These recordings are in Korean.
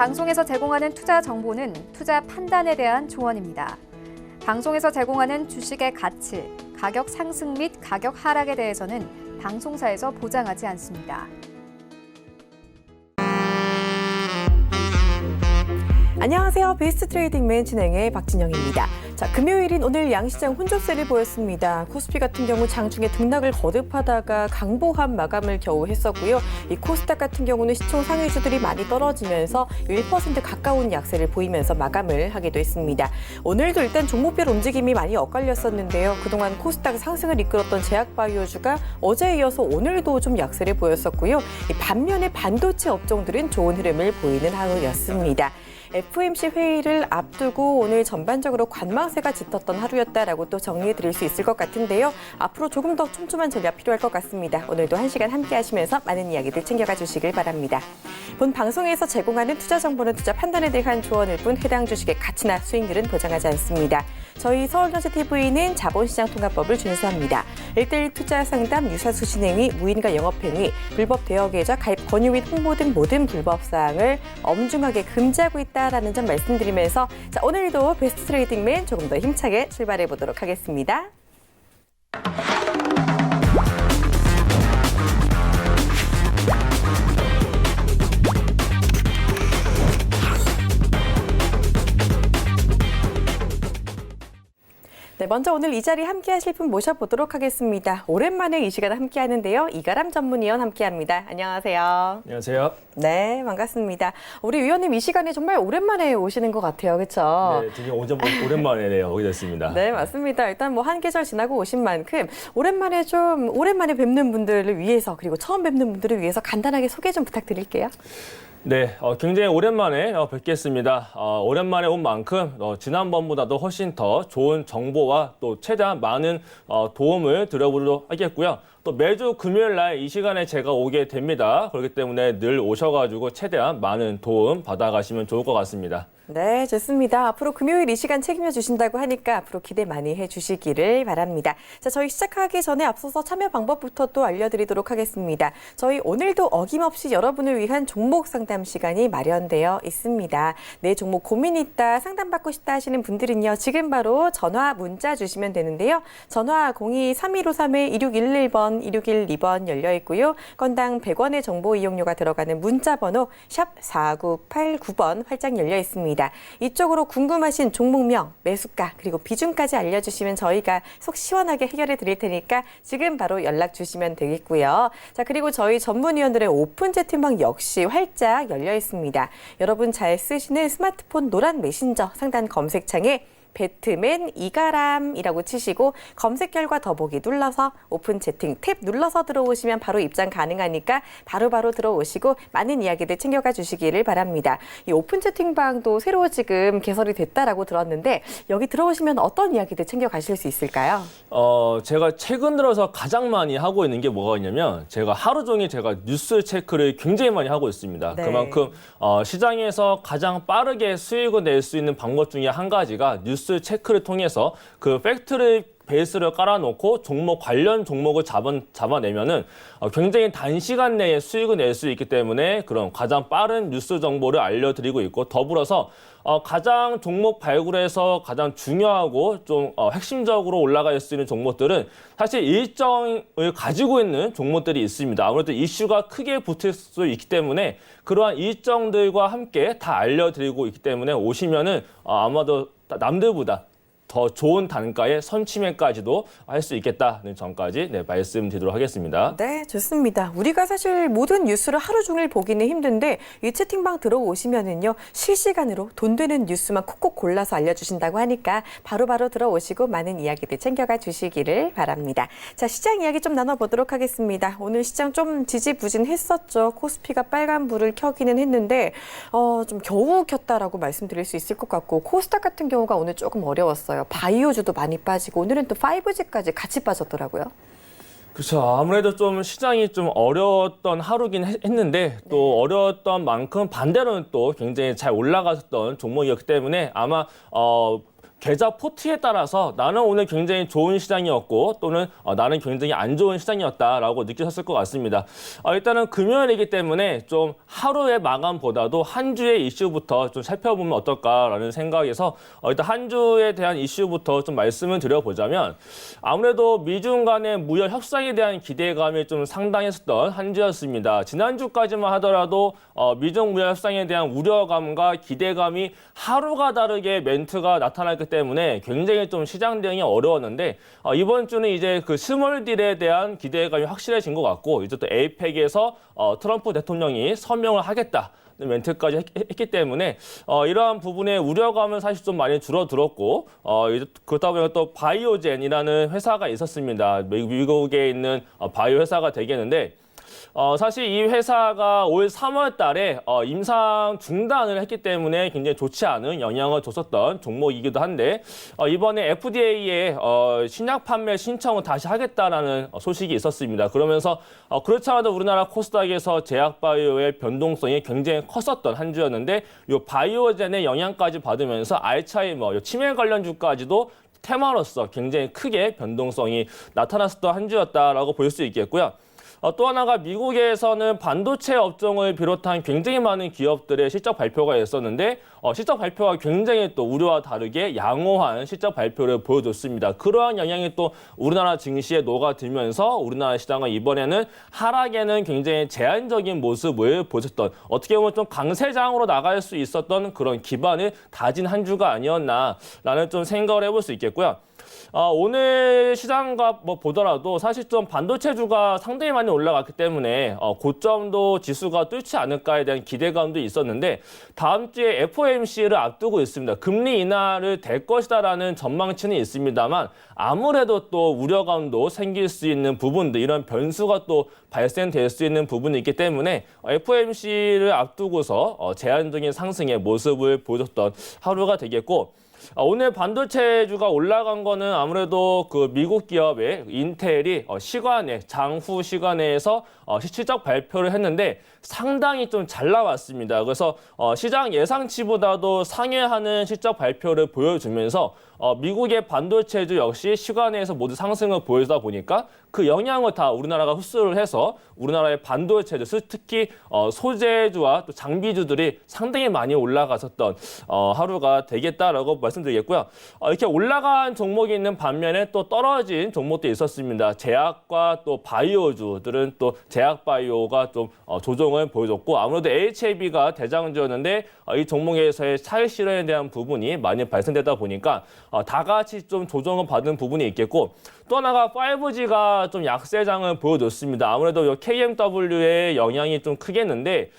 방송에서 제공하는 투자 정보는 투자 판단에 대한 조언입니다. 방송에서 제공하는 주식의 가치, 가격 상승 및 가격 하락에 대해서는 방송사에서 보장하지 않습니다. 안녕하세요. 베스트 트레이딩맨 진행의 박진영입니다. 자, 금요일인 오늘 양시장 혼조세를 보였습니다. 코스피 같은 경우 장중에 등락을 거듭하다가 강보합 마감을 겨우 했었고요. 이 코스닥 같은 경우는 시총 상위주들이 많이 떨어지면서 1% 가까운 약세를 보이면서 마감을 하기도 했습니다. 오늘도 일단 종목별 움직임이 많이 엇갈렸었는데요. 그동안 코스닥 상승을 이끌었던 제약바이오주가 어제에 이어서 오늘도 좀 약세를 보였었고요. 반면에 반도체 업종들은 좋은 흐름을 보이는 하루였습니다. FOMC 회의를 앞두고 오늘 전반적으로 관망세가 짙었던 하루였다라고 또 정리해드릴 수 있을 것 같은데요. 앞으로 조금 더 촘촘한 전략 필요할 것 같습니다. 오늘도 1시간 함께 하시면서 많은 이야기들 챙겨가 주시길 바랍니다. 본 방송에서 제공하는 투자 정보는 투자 판단에 대한 조언일 뿐 해당 주식의 가치나 수익률은 보장하지 않습니다. 저희 서울전체TV는 자본시장통합법을 준수합니다. 1:1 투자 상담, 유사수 진행위, 무인가 영업행위, 불법 대여계좌, 가입 권유 및 홍보 등 모든 불법 사항을 엄중하게 금지하고 있다라는 점 말씀드리면서 자, 오늘도 베스트 트레이딩맨 조금 더 힘차게 출발해 보도록 하겠습니다. 네, 먼저 오늘 이 자리 함께 하실 분 모셔보도록 하겠습니다. 오랜만에 이 시간 함께 하는데요. 이가람 전문위원 함께합니다. 안녕하세요. 안녕하세요. 네, 반갑습니다. 우리 위원님 이 시간에 정말 오랜만에 오시는 것 같아요. 그렇죠? 네, 되게 오랜만에 오게 됐습니다. 네, 맞습니다. 일단 뭐 한 계절 지나고 오신 만큼 오랜만에 뵙는 분들을 위해서 그리고 처음 뵙는 분들을 위해서 간단하게 소개 좀 부탁드릴게요. 네, 굉장히 오랜만에 뵙겠습니다. 오랜만에 온 만큼 지난번보다도 훨씬 더 좋은 정보와 또 최대한 많은 도움을 드려보도록 하겠고요. 또 매주 금요일 날 이 시간에 제가 오게 됩니다. 그렇기 때문에 늘 오셔가지고 최대한 많은 도움 받아가시면 좋을 것 같습니다. 네, 좋습니다. 앞으로 금요일 이 시간 책임져 주신다고 하니까 앞으로 기대 많이 해주시기를 바랍니다. 자, 저희 시작하기 전에 앞서서 참여 방법부터 또 알려드리도록 하겠습니다. 저희 오늘도 어김없이 여러분을 위한 종목 상담 시간이 마련되어 있습니다. 내 종목 고민이 있다, 상담받고 싶다 하시는 분들은요. 지금 바로 전화, 문자 주시면 되는데요. 전화 02-3153-2611번, 2612번 열려 있고요. 건당 100원의 정보 이용료가 들어가는 문자 번호 샵 4989번 활짝 열려 있습니다. 이쪽으로 궁금하신 종목명, 매수가, 그리고 비중까지 알려주시면 저희가 속 시원하게 해결해 드릴 테니까 지금 바로 연락 주시면 되겠고요. 자, 그리고 저희 전문위원들의 오픈 채팅방 역시 활짝 열려 있습니다. 여러분 잘 쓰시는 스마트폰 노란 메신저 상단 검색창에 배트맨 이가람이라고 치시고 검색 결과 더보기 눌러서 오픈 채팅 탭 눌러서 들어오시면 바로 입장 가능하니까 바로바로 들어오시고 많은 이야기들 챙겨가 주시기를 바랍니다. 이 오픈 채팅방도 새로 지금 개설이 됐다라고 들었는데 여기 들어오시면 어떤 이야기들 챙겨가실 수 있을까요? 제가 최근 들어서 가장 많이 하고 있는 게 뭐가 있냐면 제가 하루 종일 뉴스 체크를 굉장히 많이 하고 있습니다. 네. 그만큼 시장에서 가장 빠르게 수익을 낼 수 있는 방법 중에 한 가지가 뉴스 체크를 통해서 그 팩트를 베이스를 깔아놓고 관련 종목을 잡아내면은 굉장히 단시간 내에 수익을 낼 수 있기 때문에 그런 가장 빠른 뉴스 정보를 알려드리고 있고 더불어서 가장 종목 발굴에서 가장 중요하고 좀 핵심적으로 올라갈 수 있는 종목들은 사실 일정을 가지고 있는 종목들이 있습니다. 아무래도 이슈가 크게 붙을 수 있기 때문에 그러한 일정들과 함께 다 알려드리고 있기 때문에 오시면은 아마도 남들보다 더 좋은 단가에 선취매까지도 할 수 있겠다는 점까지 말씀드리도록 하겠습니다. 네, 좋습니다. 우리가 사실 모든 뉴스를 하루 종일 보기는 힘든데 이 채팅방 들어오시면은요 실시간으로 돈 되는 뉴스만 콕콕 골라서 알려주신다고 하니까 바로바로 들어오시고 많은 이야기들 챙겨가 주시기를 바랍니다. 자, 시장 이야기 좀 나눠보도록 하겠습니다. 오늘 시장 좀 지지부진했었죠. 코스피가 빨간불을 켜기는 했는데 좀 겨우 켰다라고 말씀드릴 수 있을 것 같고 코스닥 같은 경우가 오늘 조금 어려웠어요. 바이오주도 많이 빠지고 오늘은 또 5G까지 같이 빠졌더라고요. 그렇죠. 아무래도 좀 시장이 좀 어려웠던 하루긴 했는데 또 어려웠던 만큼 반대로는 또 굉장히 잘 올라갔던 종목이었기 때문에 아마 계좌 포트에 따라서 나는 오늘 굉장히 좋은 시장이었고 또는 나는 굉장히 안 좋은 시장이었다라고 느끼셨을 것 같습니다. 일단은 금요일이기 때문에 좀 하루의 마감보다도 한 주의 이슈부터 좀 살펴보면 어떨까라는 생각에서 일단 한 주에 대한 이슈부터 좀 말씀을 드려보자면 아무래도 미중 간의 무역 협상에 대한 기대감이 좀 상당했었던 한 주였습니다. 지난주까지만 하더라도 미중 무역 협상에 대한 우려감과 기대감이 하루가 다르게 멘트가 나타났기 때문에 굉장히 좀 시장 대응이 어려웠는데 이번 주는 이제 그 스몰 딜에 대한 기대감이 확실해진 것 같고 이제 또 에이펙에서 트럼프 대통령이 서명을 하겠다. 멘트까지 했기 때문에 이러한 부분의 우려감은 사실 좀 많이 줄어들었고 이제 그렇다 보니까 또 바이오젠이라는 회사가 있었습니다. 미국에 있는 바이오 회사가 되겠는데 사실 이 회사가 올 3월 달에 임상 중단을 했기 때문에 굉장히 좋지 않은 영향을 줬었던 종목이기도 한데 이번에 FDA에 신약 판매 신청을 다시 하겠다라는 소식이 있었습니다. 그러면서 그렇지 않아도 우리나라 코스닥에서 제약바이오의 변동성이 굉장히 컸었던 한 주였는데 이 바이오젠의 영향까지 받으면서 알츠하이머, 치매 관련주까지도 테마로서 굉장히 크게 변동성이 나타났었던 한 주였다라고 볼 수 있겠고요. 또 하나가 미국에서는 반도체 업종을 비롯한 굉장히 많은 기업들의 실적 발표가 있었는데 실적 발표가 굉장히 또 우려와 다르게 양호한 실적 발표를 보여줬습니다. 그러한 영향이 또 우리나라 증시에 녹아들면서 우리나라 시장은 이번에는 하락에는 굉장히 제한적인 모습을 보였던 어떻게 보면 좀 강세장으로 나갈 수 있었던 그런 기반을 다진 한 주가 아니었나라는 좀 생각을 해볼 수 있겠고요. 오늘 시장과 보더라도 사실 좀 반도체주가 상당히 많이 올라갔기 때문에 고점도 지수가 뚫지 않을까에 대한 기대감도 있었는데 다음 주에 FOMC를 앞두고 있습니다. 금리 인하를 될 것이다라는 전망치는 있습니다만 아무래도 또 우려감도 생길 수 있는 부분들 이런 변수가 또 발생될 수 있는 부분이 있기 때문에 FOMC를 앞두고서 제한적인 상승의 모습을 보여줬던 하루가 되겠고 오늘 반도체주가 올라간 거는 아무래도 그 미국 기업의 인텔이 장후 시간에서 실적 발표를 했는데 상당히 좀 잘 나왔습니다. 그래서 시장 예상치보다도 상회하는 실적 발표를 보여주면서 미국의 반도체주 역시 시간에서 모두 상승을 보이다 보니까 그 영향을 다 우리나라가 흡수를 해서 우리나라의 반도체주, 특히 소재주와 또 장비주들이 상당히 많이 올라갔었던 하루가 되겠다라고 말씀드리겠고요. 이렇게 올라간 종목이 있는 반면에 또 떨어진 종목도 있었습니다. 제약과 또 바이오주들은 또 제약바이오가 좀 조정을 보여줬고 아무래도 HAB가 대장주였는데 이 종목에서의 차익 실현에 대한 부분이 많이 발생되다 보니까 다 같이 좀 조정을 받은 부분이 있겠고 또 하나가 5G가 좀 약세장을 보여줬습니다. 아무래도 KMW의 영향이 좀 크겠는데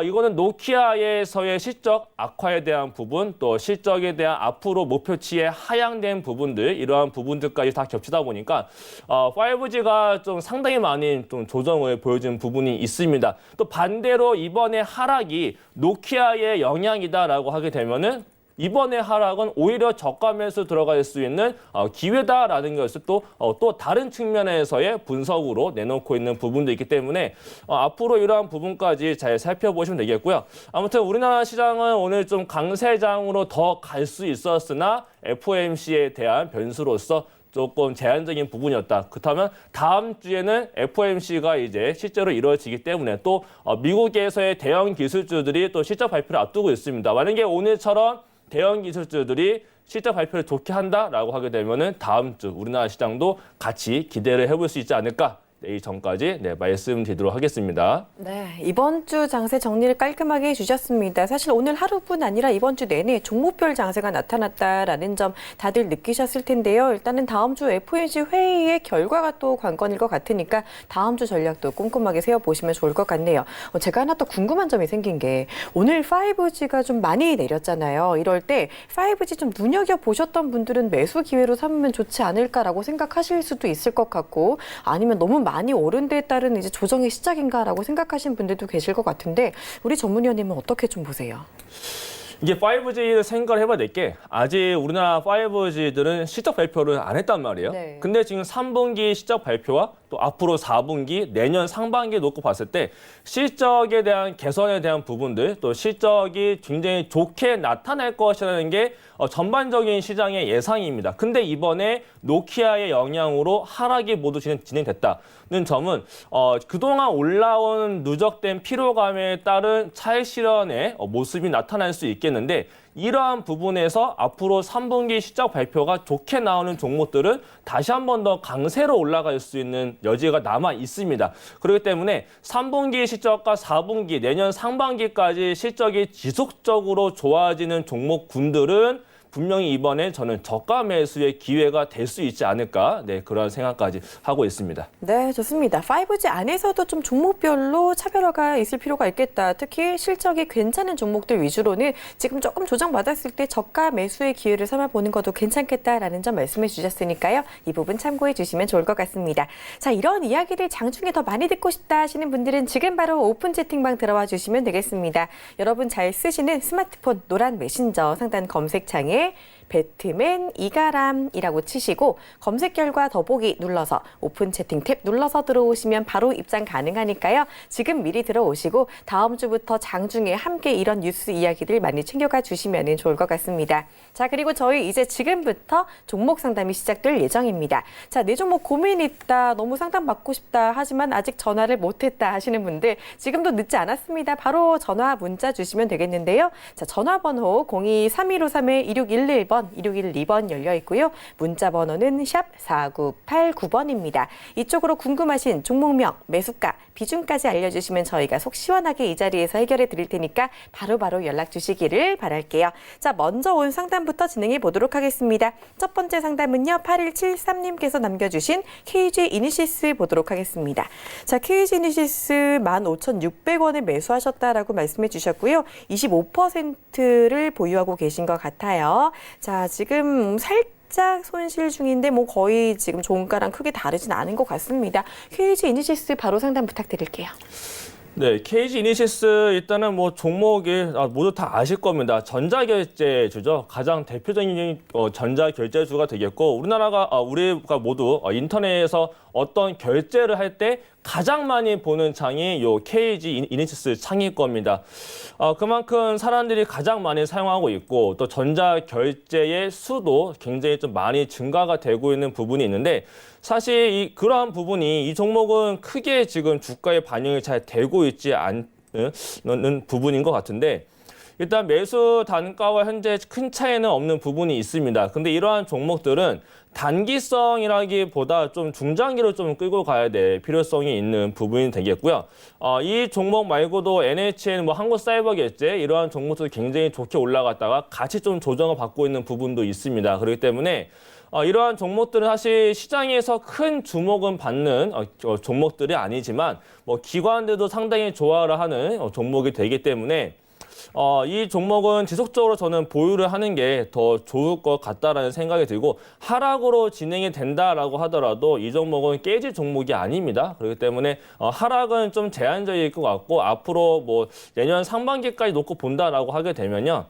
이거는 노키아에서의 실적 악화에 대한 부분 또 실적에 대한 앞으로 목표치에 하향된 부분들 이러한 부분들까지 다 겹치다 보니까 5G가 좀 상당히 많이 좀 조정을 보여준 부분이 있습니다. 또 반대로 이번에 하락이 노키아의 영향이다라고 하게 되면은 이번에 하락은 오히려 저가 매수 들어갈 수 있는 기회다라는 것을 또 다른 측면에서의 분석으로 내놓고 있는 부분도 있기 때문에 앞으로 이러한 부분까지 잘 살펴보시면 되겠고요. 아무튼 우리나라 시장은 오늘 좀 강세장으로 더 갈 수 있었으나 FOMC에 대한 변수로서 조금 제한적인 부분이었다. 그렇다면 다음 주에는 FOMC가 이제 실제로 이루어지기 때문에 또 미국에서의 대형 기술주들이 또 실적 발표를 앞두고 있습니다. 만약에 오늘처럼 대형 기술주들이 실적 발표를 좋게 한다라고 하게 되면은 다음 주 우리나라 시장도 같이 기대를 해볼 수 있지 않을까. 내일 전까지 말씀드리도록 하겠습니다. 네, 이번 주 장세 정리를 깔끔하게 해주셨습니다. 사실 오늘 하루뿐 아니라 이번 주 내내 종목별 장세가 나타났다라는 점 다들 느끼셨을 텐데요. 일단은 다음 주 FOMC 회의의 결과가 또 관건일 것 같으니까 다음 주 전략도 꼼꼼하게 세워보시면 좋을 것 같네요. 제가 하나 또 궁금한 점이 생긴 게 오늘 5G가 좀 많이 내렸잖아요. 이럴 때 5G 좀 눈여겨보셨던 분들은 매수 기회로 삼으면 좋지 않을까라고 생각하실 수도 있을 것 같고 아니면 너무 많이 오른 데에 따른 이제 조정의 시작인가라고 생각하시는 분들도 계실 것 같은데 우리 전문위원님은 어떻게 좀 보세요? 이게 5G를 생각을 해봐야 될 게 아직 우리나라 5G들은 실적 발표를 안 했단 말이에요. 네. 근데 지금 3분기 실적 발표와 또 앞으로 4분기, 내년 상반기에 놓고 봤을 때 실적에 대한 개선에 대한 부분들, 또 실적이 굉장히 좋게 나타날 것이라는 게 전반적인 시장의 예상입니다. 근데 이번에 노키아의 영향으로 하락이 모두 진행됐다는 점은 그동안 올라온 누적된 피로감에 따른 차익 실현의 모습이 나타날 수 있겠는데, 이러한 부분에서 앞으로 3분기 실적 발표가 좋게 나오는 종목들은 다시 한 번 더 강세로 올라갈 수 있는 여지가 남아 있습니다. 그렇기 때문에 3분기 실적과 4분기, 내년 상반기까지 실적이 지속적으로 좋아지는 종목군들은 분명히 이번에 저는 저가 매수의 기회가 될 수 있지 않을까, 그런 생각까지 하고 있습니다. 네, 좋습니다. 5G 안에서도 좀 종목별로 차별화가 있을 필요가 있겠다. 특히 실적이 괜찮은 종목들 위주로는 지금 조금 조정받았을 때 저가 매수의 기회를 삼아보는 것도 괜찮겠다라는 점 말씀해 주셨으니까요. 이 부분 참고해 주시면 좋을 것 같습니다. 자, 이런 이야기를 장중에 더 많이 듣고 싶다 하시는 분들은 지금 바로 오픈 채팅방 들어와 주시면 되겠습니다. 여러분 잘 쓰시는 스마트폰 노란 메신저 상단 검색창에 배트맨 이가람이라고 치시고 검색 결과 더보기 눌러서 오픈 채팅 탭 눌러서 들어오시면 바로 입장 가능하니까요. 지금 미리 들어오시고 다음 주부터 장중에 함께 이런 뉴스 이야기들 많이 챙겨가 주시면 좋을 것 같습니다. 자, 그리고 저희 이제 지금부터 종목 상담이 시작될 예정입니다. 자, 내 종목 고민 있다, 너무 상담 받고 싶다 하지만 아직 전화를 못했다 하시는 분들 지금도 늦지 않았습니다. 바로 전화 문자 주시면 되겠는데요. 자, 전화번호 02-3153-2611번 2612번 열려 있고요. 문자 번호는 샵 4989번입니다. 이쪽으로 궁금하신 종목명, 매수가, 비중까지 알려주시면 저희가 속 시원하게 이 자리에서 해결해 드릴 테니까 바로바로 연락 주시기를 바랄게요. 자, 먼저 온 상담부터 진행해 보도록 하겠습니다. 첫 번째 상담은요. 8173님께서 남겨주신 KG 이니시스 보도록 하겠습니다. 자, KG 이니시스 15,600원에 매수하셨다라고 말씀해 주셨고요. 25%를 보유하고 계신 것 같아요. 자, 지금 살짝 손실 중인데 뭐 거의 지금 종가랑 크게 다르진 않은 것 같습니다. KG 이니시스 바로 상담 부탁드릴게요. 네, KG 이니시스 일단은 뭐 종목이 모두 다 아실 겁니다. 전자결제주죠. 가장 대표적인 전자결제주가 되겠고, 우리가 모두 인터넷에서 어떤 결제를 할 때 가장 많이 보는 창이 요 KG 이니시스 창일 겁니다. 그만큼 사람들이 가장 많이 사용하고 있고, 또 전자결제의 수도 굉장히 좀 많이 증가가 되고 있는 부분이 있는데, 사실 그러한 부분이 이 종목은 크게 지금 주가에 반영이 잘 되고 있지 않는 부분인 것 같은데, 일단 매수 단가와 현재 큰 차이는 없는 부분이 있습니다. 근데 이러한 종목들은 단기성이라기보다 좀 중장기로 좀 끌고 가야 될 필요성이 있는 부분이 되겠고요. 이 종목 말고도 NHN, 한국사이버결제 이러한 종목도 굉장히 좋게 올라갔다가 같이 좀 조정을 받고 있는 부분도 있습니다. 그렇기 때문에 이러한 종목들은 사실 시장에서 큰 주목은 받는 종목들이 아니지만 기관들도 상당히 좋아를 하는 종목이 되기 때문에 이 종목은 지속적으로 저는 보유를 하는 게 더 좋을 것 같다라는 생각이 들고, 하락으로 진행이 된다라고 하더라도 이 종목은 깨질 종목이 아닙니다. 그렇기 때문에 하락은 좀 제한적일 것 같고, 앞으로 내년 상반기까지 놓고 본다라고 하게 되면요.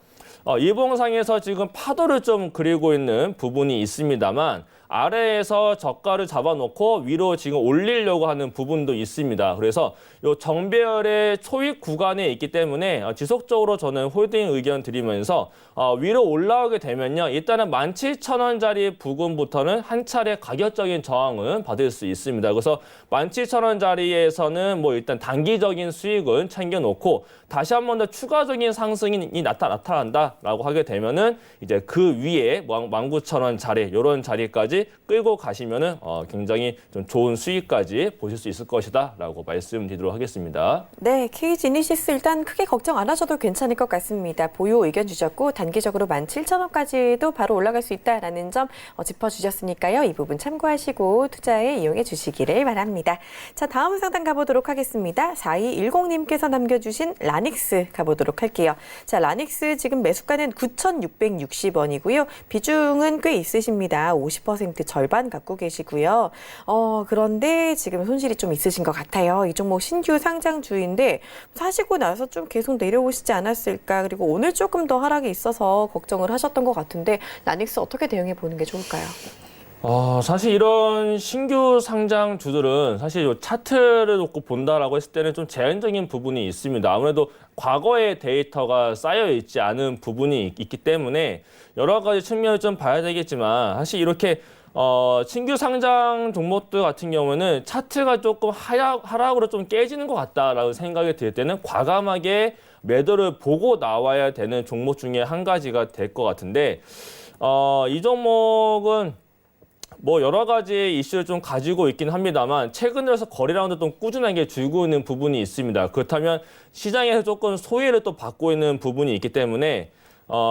일봉상에서 지금 파도를 좀 그리고 있는 부분이 있습니다만, 아래에서 저가를 잡아놓고 위로 지금 올리려고 하는 부분도 있습니다. 그래서 이 정배열의 초입 구간에 있기 때문에 지속적으로 저는 홀딩 의견 드리면서 위로 올라오게 되면요. 일단은 17,000원짜리 부근부터는 한 차례 가격적인 저항은 받을 수 있습니다. 그래서 17,000원짜리에서는 일단 단기적인 수익은 챙겨놓고, 다시 한 번 더 추가적인 상승이 나타난다라고 하게 되면은 이제 그 위에 19,000원짜리 이런 자리까지 끌고 가시면은 굉장히 좀 좋은 수익까지 보실 수 있을 것이다라고 말씀드리도록 하겠습니다. 네, KG 이니시스 일단 크게 걱정 안 하셔도 괜찮을 것 같습니다. 보유 의견 주셨고 단기적으로 17,000원까지도 바로 올라갈 수 있다라는 점 짚어주셨으니까요. 이 부분 참고하시고 투자에 이용해 주시기를 바랍니다. 자, 다음 상담 가보도록 하겠습니다. 4210님께서 남겨주신 라닉스 가보도록 할게요. 자, 라닉스 지금 매수가는 9,660원이고요. 비중은 꽤 있으십니다. 50% 절반 갖고 계시고요. 그런데 지금 손실이 좀 있으신 것 같아요. 이 종목 신규 상장주인데 사시고 나서 좀 계속 내려오시지 않았을까. 그리고 오늘 조금 더 하락이 있어서 걱정을 하셨던 것 같은데 라닉스 어떻게 대응해 보는 게 좋을까요? 사실 이런 신규 상장주들은 사실 요 차트를 놓고 본다라고 했을 때는 좀 제한적인 부분이 있습니다. 아무래도 과거의 데이터가 쌓여 있지 않은 부분이 있기 때문에 여러 가지 측면을 좀 봐야 되겠지만 사실 이렇게 신규 상장 종목들 같은 경우는 차트가 조금 하락으로 좀 깨지는 것 같다라고 생각이 들 때는 과감하게 매도를 보고 나와야 되는 종목 중에 한 가지가 될 것 같은데 이 종목은 뭐 여러 가지 이슈를 좀 가지고 있긴 합니다만 최근 들어서 거래량도 좀 꾸준하게 줄고 있는 부분이 있습니다. 그렇다면 시장에서 조금 소외를 또 받고 있는 부분이 있기 때문에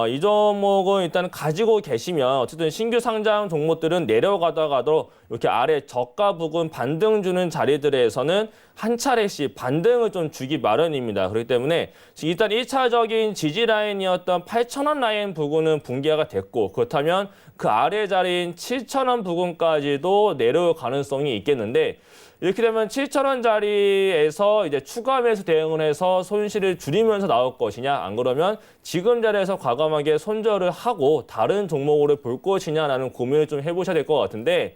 이 종목은 일단 가지고 계시면 어쨌든 신규 상장 종목들은 내려가다가도 이렇게 아래 저가 부근 반등 주는 자리들에서는 한 차례씩 반등을 좀 주기 마련입니다. 그렇기 때문에 일단 1차적인 지지 라인이었던 8,000원 라인 부근은 붕괴가 됐고 그렇다면 그 아래 자리인 7,000원 부근까지도 내려올 가능성이 있겠는데 이렇게 되면 7,000원짜리에서 이제 추가 매수 대응을 해서 손실을 줄이면서 나올 것이냐 안 그러면 지금 자리에서 과감하게 손절을 하고 다른 종목으로 볼 것이냐라는 고민을 좀 해보셔야 될 것 같은데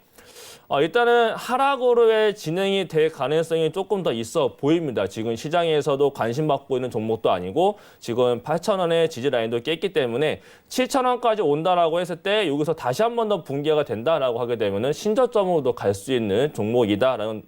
일단은 하락으로의 진행이 될 가능성이 조금 더 있어 보입니다. 지금 시장에서도 관심받고 있는 종목도 아니고 지금 8,000원의 지지 라인도 깼기 때문에 7,000원까지 온다라고 했을 때 여기서 다시 한 번 더 붕괴가 된다라고 하게 되면은 신저점으로도 갈 수 있는 종목이다라는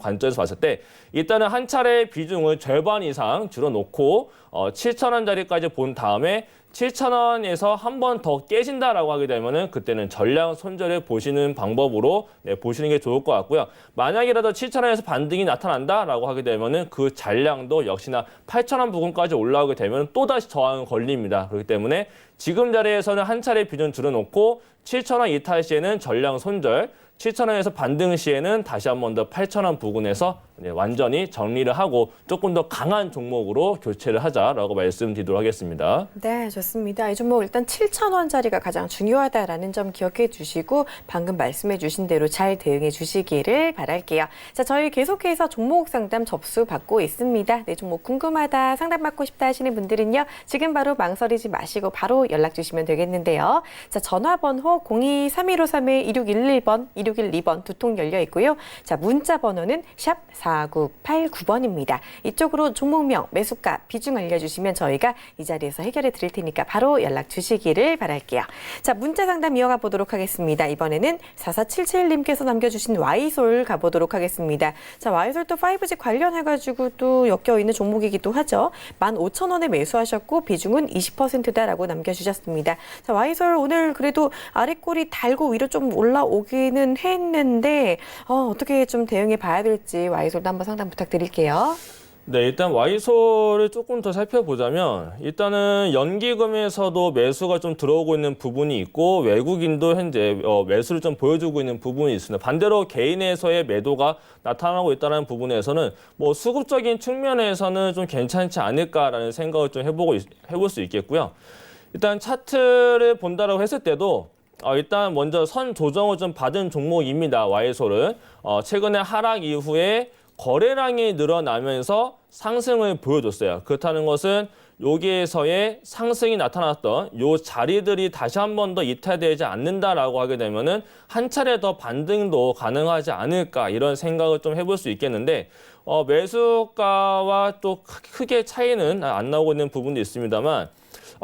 관점에서 봤을 때 일단은 한 차례 비중을 절반 이상 줄여놓고 7,000원짜리까지 본 다음에 7,000원에서 한 번 더 깨진다라고 하게 되면은 그때는 전량 손절을 보시는 방법으로 보시는 게 좋을 것 같고요. 만약이라도 7,000원에서 반등이 나타난다라고 하게 되면은 그 잔량도 역시나 8,000원 부근까지 올라오게 되면 또다시 저항은 걸립니다. 그렇기 때문에 지금 자리에서는 한 차례 비중 줄여놓고 7,000원 이탈 시에는 전량 손절, 7,000원에서 반등 시에는 다시 한 번 더 8,000원 부근에서 완전히 정리를 하고 조금 더 강한 종목으로 교체를 하자라고 말씀드리도록 하겠습니다. 네, 좋습니다. 이 종목 일단 7,000원짜리가 가장 중요하다라는 점 기억해 주시고 방금 말씀해 주신 대로 잘 대응해 주시기를 바랄게요. 자, 저희 계속해서 종목 상담 접수 받고 있습니다. 네, 종목 궁금하다, 상담 받고 싶다 하시는 분들은요. 지금 바로 망설이지 마시고 바로 연락 주시면 되겠는데요. 자, 전화번호 02-3153-2611번, 2612번 두 통 열려 있고요. 자, 문자 번호는 샵 4989번입니다. 이쪽으로 종목명, 매수가, 비중 알려주시면 저희가 이 자리에서 해결해 드릴 테니까 바로 연락 주시기를 바랄게요. 자, 문자 상담 이어가 보도록 하겠습니다. 이번에는 4477님께서 남겨주신 Y솔 가보도록 하겠습니다. 자, Y솔 또 5G 관련해가지고 또 엮여있는 종목이기도 하죠. 15,000원에 매수하셨고 비중은 20%다라고 남겨주셨습니다. 자, Y솔 오늘 그래도 아랫골이 달고 위로 좀 올라오기는 했는데 어떻게 좀 대응해 봐야 될지 Y솔도 한번 상담 부탁드릴게요. 네, 일단 Y솔을 조금 더 살펴보자면 일단은 연기금에서도 매수가 좀 들어오고 있는 부분이 있고 외국인도 현재 매수를 좀 보여주고 있는 부분이 있습니다. 반대로 개인에서의 매도가 나타나고 있다는 부분에서는 뭐 수급적인 측면에서는 좀 괜찮지 않을까라는 생각을 좀 해볼 수 있겠고요. 일단 차트를 본다라고 했을 때도 일단 먼저 선 조정을 좀 받은 종목입니다. Y솔은 최근에 하락 이후에 거래량이 늘어나면서 상승을 보여줬어요. 그렇다는 것은 여기에서의 상승이 나타났던 요 자리들이 다시 한 번 더 이탈되지 않는다라고 하게 되면은 한 차례 더 반등도 가능하지 않을까 이런 생각을 좀 해볼 수 있겠는데 매수가와 또 크게 차이는 안 나오고 있는 부분도 있습니다만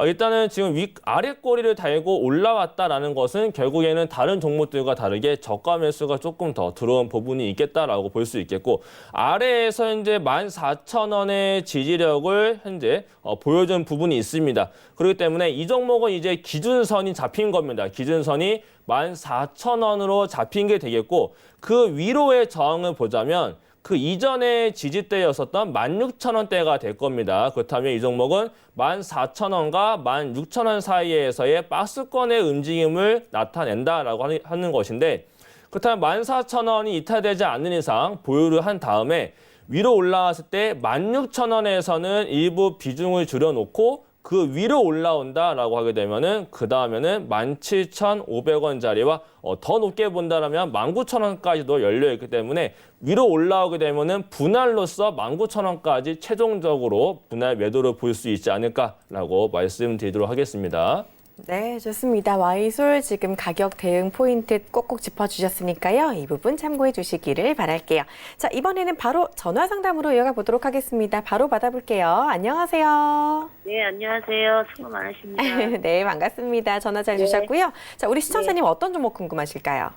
일단은 지금 아래 꼬리를 달고 올라왔다라는 것은 결국에는 다른 종목들과 다르게 저가 매수가 조금 더 들어온 부분이 있겠다라고 볼 수 있겠고 아래에서 현재 14,000원의 지지력을 현재 보여준 부분이 있습니다. 그렇기 때문에 이 종목은 이제 기준선이 잡힌 겁니다. 기준선이 14,000원으로 잡힌 게 되겠고 그 위로의 저항을 보자면 그 이전의 지지대였었던 16,000원대가 될 겁니다. 그렇다면 이 종목은 14,000원과 16,000원 사이에서의 박스권의 움직임을 나타낸다라고 하는 것인데 그렇다면 14,000원이 이탈되지 않는 이상 보유를 한 다음에 위로 올라왔을 때 16,000원에서는 일부 비중을 줄여놓고 그 위로 올라온다라고 하게 되면은 그 다음에는 17,500원짜리와 더 높게 본다라면 19,000원까지도 열려 있기 때문에 위로 올라오게 되면은 분할로서 19,000원까지 최종적으로 분할 매도를 볼 수 있지 않을까라고 말씀드리도록 하겠습니다. 네, 좋습니다. 와이솔 지금 가격 대응 포인트 꼭꼭 짚어주셨으니까요. 이 부분 참고해 주시기를 바랄게요. 자, 이번에는 바로 전화 상담으로 이어가 보도록 하겠습니다. 바로 받아볼게요. 안녕하세요. 네, 안녕하세요. 수고 많으십니다. 네, 반갑습니다. 전화 잘 네. 주셨고요. 자, 우리 시청자님 어떤 종목 궁금하실까요?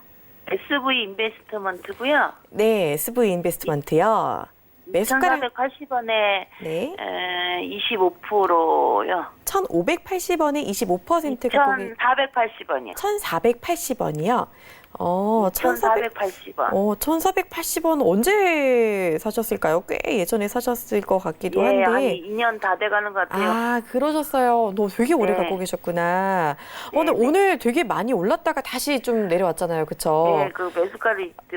SV 인베스트먼트고요. 네, SV 인베스트먼트요. 매수가랑 1,480원에 네, 25%요. 1,580원에 25%가 거기 1,480원이요. 1,480원이요. 1,480원. 1,480원 언제 사셨을까요? 꽤 예전에 사셨을 것 같기도 예, 한 한데. 2년 다 돼가는 것 같아요. 아, 그러셨어요. 너 되게 오래 네. 갖고 계셨구나. 근데 네, 네. 오늘 되게 많이 올랐다가 다시 좀 내려왔잖아요. 그쵸? 네, 그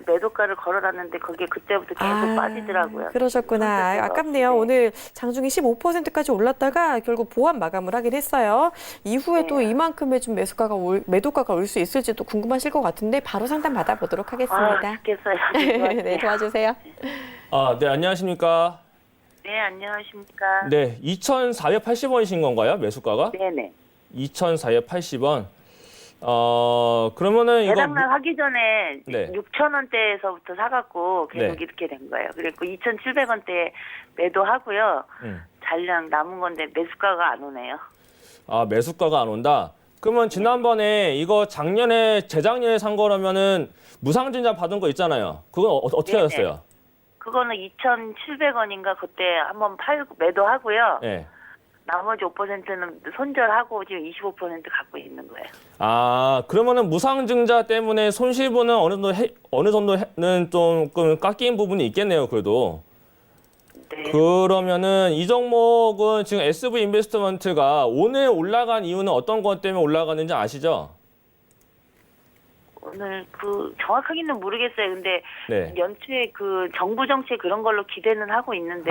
매도가를 걸어놨는데 거기에 그때부터 계속 빠지더라고요. 그러셨구나. 손대가 아깝네요. 없이. 오늘 장중에 15%까지 올랐다가 결국 보합 마감을 하긴 했어요. 이후에 네. 또 이만큼의 좀 매도가가 올 수 있을지도 궁금하실 것 같은데 바로 상담 받아보도록 하겠습니다. 죽겠어요. 네, 도와주세요. 네, 안녕하십니까? 네, 안녕하십니까. 네, 2,480원이신 건가요? 매수가가? 네네. 2,480원. 그러면은 이거 대당락 하기 전에 네. 6,000원대에서부터 사갖고 계속 네. 이렇게 된 거예요. 그리고 2,700원대 매도하고요. 음. 잔량 남은 건데 매수가가 안 오네요. 매수가가 안 온다. 그러면 지난번에 이거 재작년에 산 거라면은 무상증자 받은 거 있잖아요. 그건 어떻게 네네. 하셨어요? 그거는 2,700원인가 그때 한번 팔고 매도하고요. 네. 나머지 5%는 손절하고 지금 25% 갖고 있는 거예요. 그러면은 무상증자 때문에 손실분은 어느 정도는 조금 깎인 부분이 있겠네요, 그래도. 네. 그러면은 이 종목은 지금 SV 인베스트먼트가 오늘 올라간 이유는 어떤 것 때문에 올라가는지 아시죠? 오늘 정확하게는 모르겠어요. 근데 네. 연초에 정부 정책 그런 걸로 기대는 하고 있는데.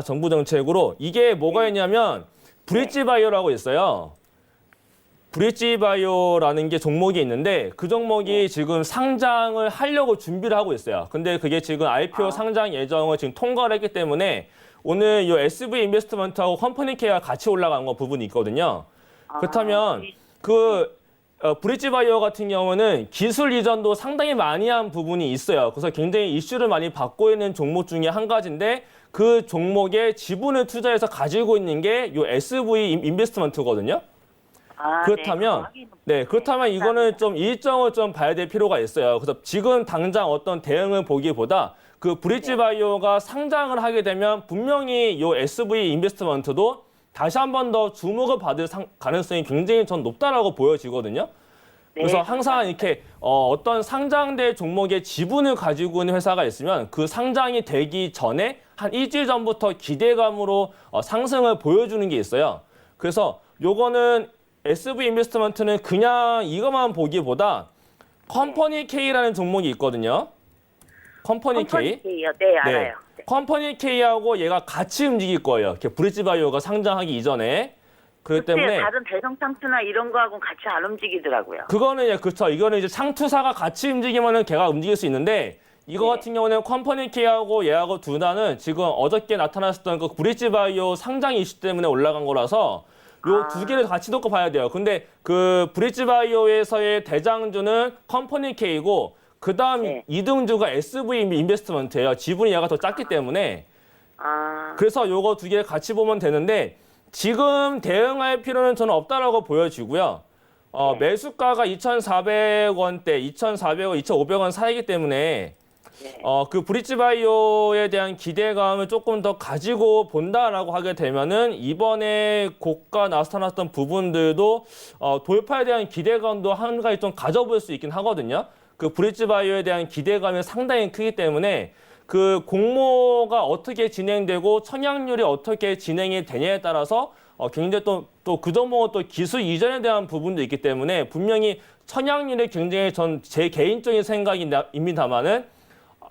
정부 정책으로 이게 뭐가 있냐면 브릿지 바이오라고 있어요. 브릿지 바이오라는 게 종목이 있는데 그 종목이 지금 상장을 하려고 준비를 하고 있어요. 근데 그게 지금 IPO 상장 예정을 지금 통과를 했기 때문에 오늘 이 SV 인베스트먼트하고 컴퍼니 K가 같이 올라간 거 부분이 있거든요. 그렇다면 브릿지 바이오 같은 경우는 기술 이전도 상당히 많이 한 부분이 있어요. 그래서 굉장히 이슈를 많이 받고 있는 종목 중에 한 가지인데 그 종목에 지분을 투자해서 가지고 있는 게 이 SV 인베스트먼트거든요. 그렇다면 이거는 좀 일정을 좀 봐야 될 필요가 있어요. 그래서 지금 당장 어떤 대응을 보기보다 그 브릿지 바이오가 상장을 하게 되면 분명히 이 SV 인베스트먼트도 다시 한 번 더 주목을 받을 가능성이 굉장히 전 높다라고 보여지거든요. 그래서 항상 이렇게 어떤 상장된 종목의 지분을 가지고 있는 회사가 있으면 그 상장이 되기 전에 한 일주일 전부터 기대감으로 상승을 보여주는 게 있어요. 그래서 요거는 SV 인베스트먼트는 그냥 이것만 보기보다 컴퍼니 K라는 종목이 있거든요. 컴퍼니 K. K요? 네, 알아요. 네. 컴퍼니 K하고 얘가 같이 움직일 거예요. 브릿지 바이오가 상장하기 이전에. 그렇기 때문에 다른 대성 상투나 이런 거하고는 같이 안 움직이더라고요. 그거는 그렇죠. 이거는 이제 상투사가 같이 움직이면은 걔가 움직일 수 있는데 이거 같은 경우는 컴퍼니 K하고 얘하고 둘 다는 지금 어저께 나타났었던 그 브릿지 바이오 상장 이슈 때문에 올라간 거라서 요 두 개를 같이 놓고 봐야 돼요. 근데 그 브릿지 바이오에서의 대장주는 컴퍼니 K고 그다음 2등주가 SV 인베스트먼트예요. 지분이 얘가 더 작기 때문에. 그래서 요거 두 개 같이 보면 되는데 지금 대응할 필요는 저는 없다라고 보여지고요. 매수가가 2,400원대, 2,400원, 2,500원 사이기 때문에 그 브릿지 바이오에 대한 기대감을 조금 더 가지고 본다라고 하게 되면은 이번에 고가 나타났던 부분들도 돌파에 대한 기대감도 한 가지 좀 가져볼 수 있긴 하거든요. 그 브릿지 바이오에 대한 기대감이 상당히 크기 때문에 그 공모가 어떻게 진행되고 청약률이 어떻게 진행이 되냐에 따라서 굉장히 또 그 종목은 또 기술 이전에 대한 부분도 있기 때문에 분명히 청약률이 굉장히 제 개인적인 생각입니다만은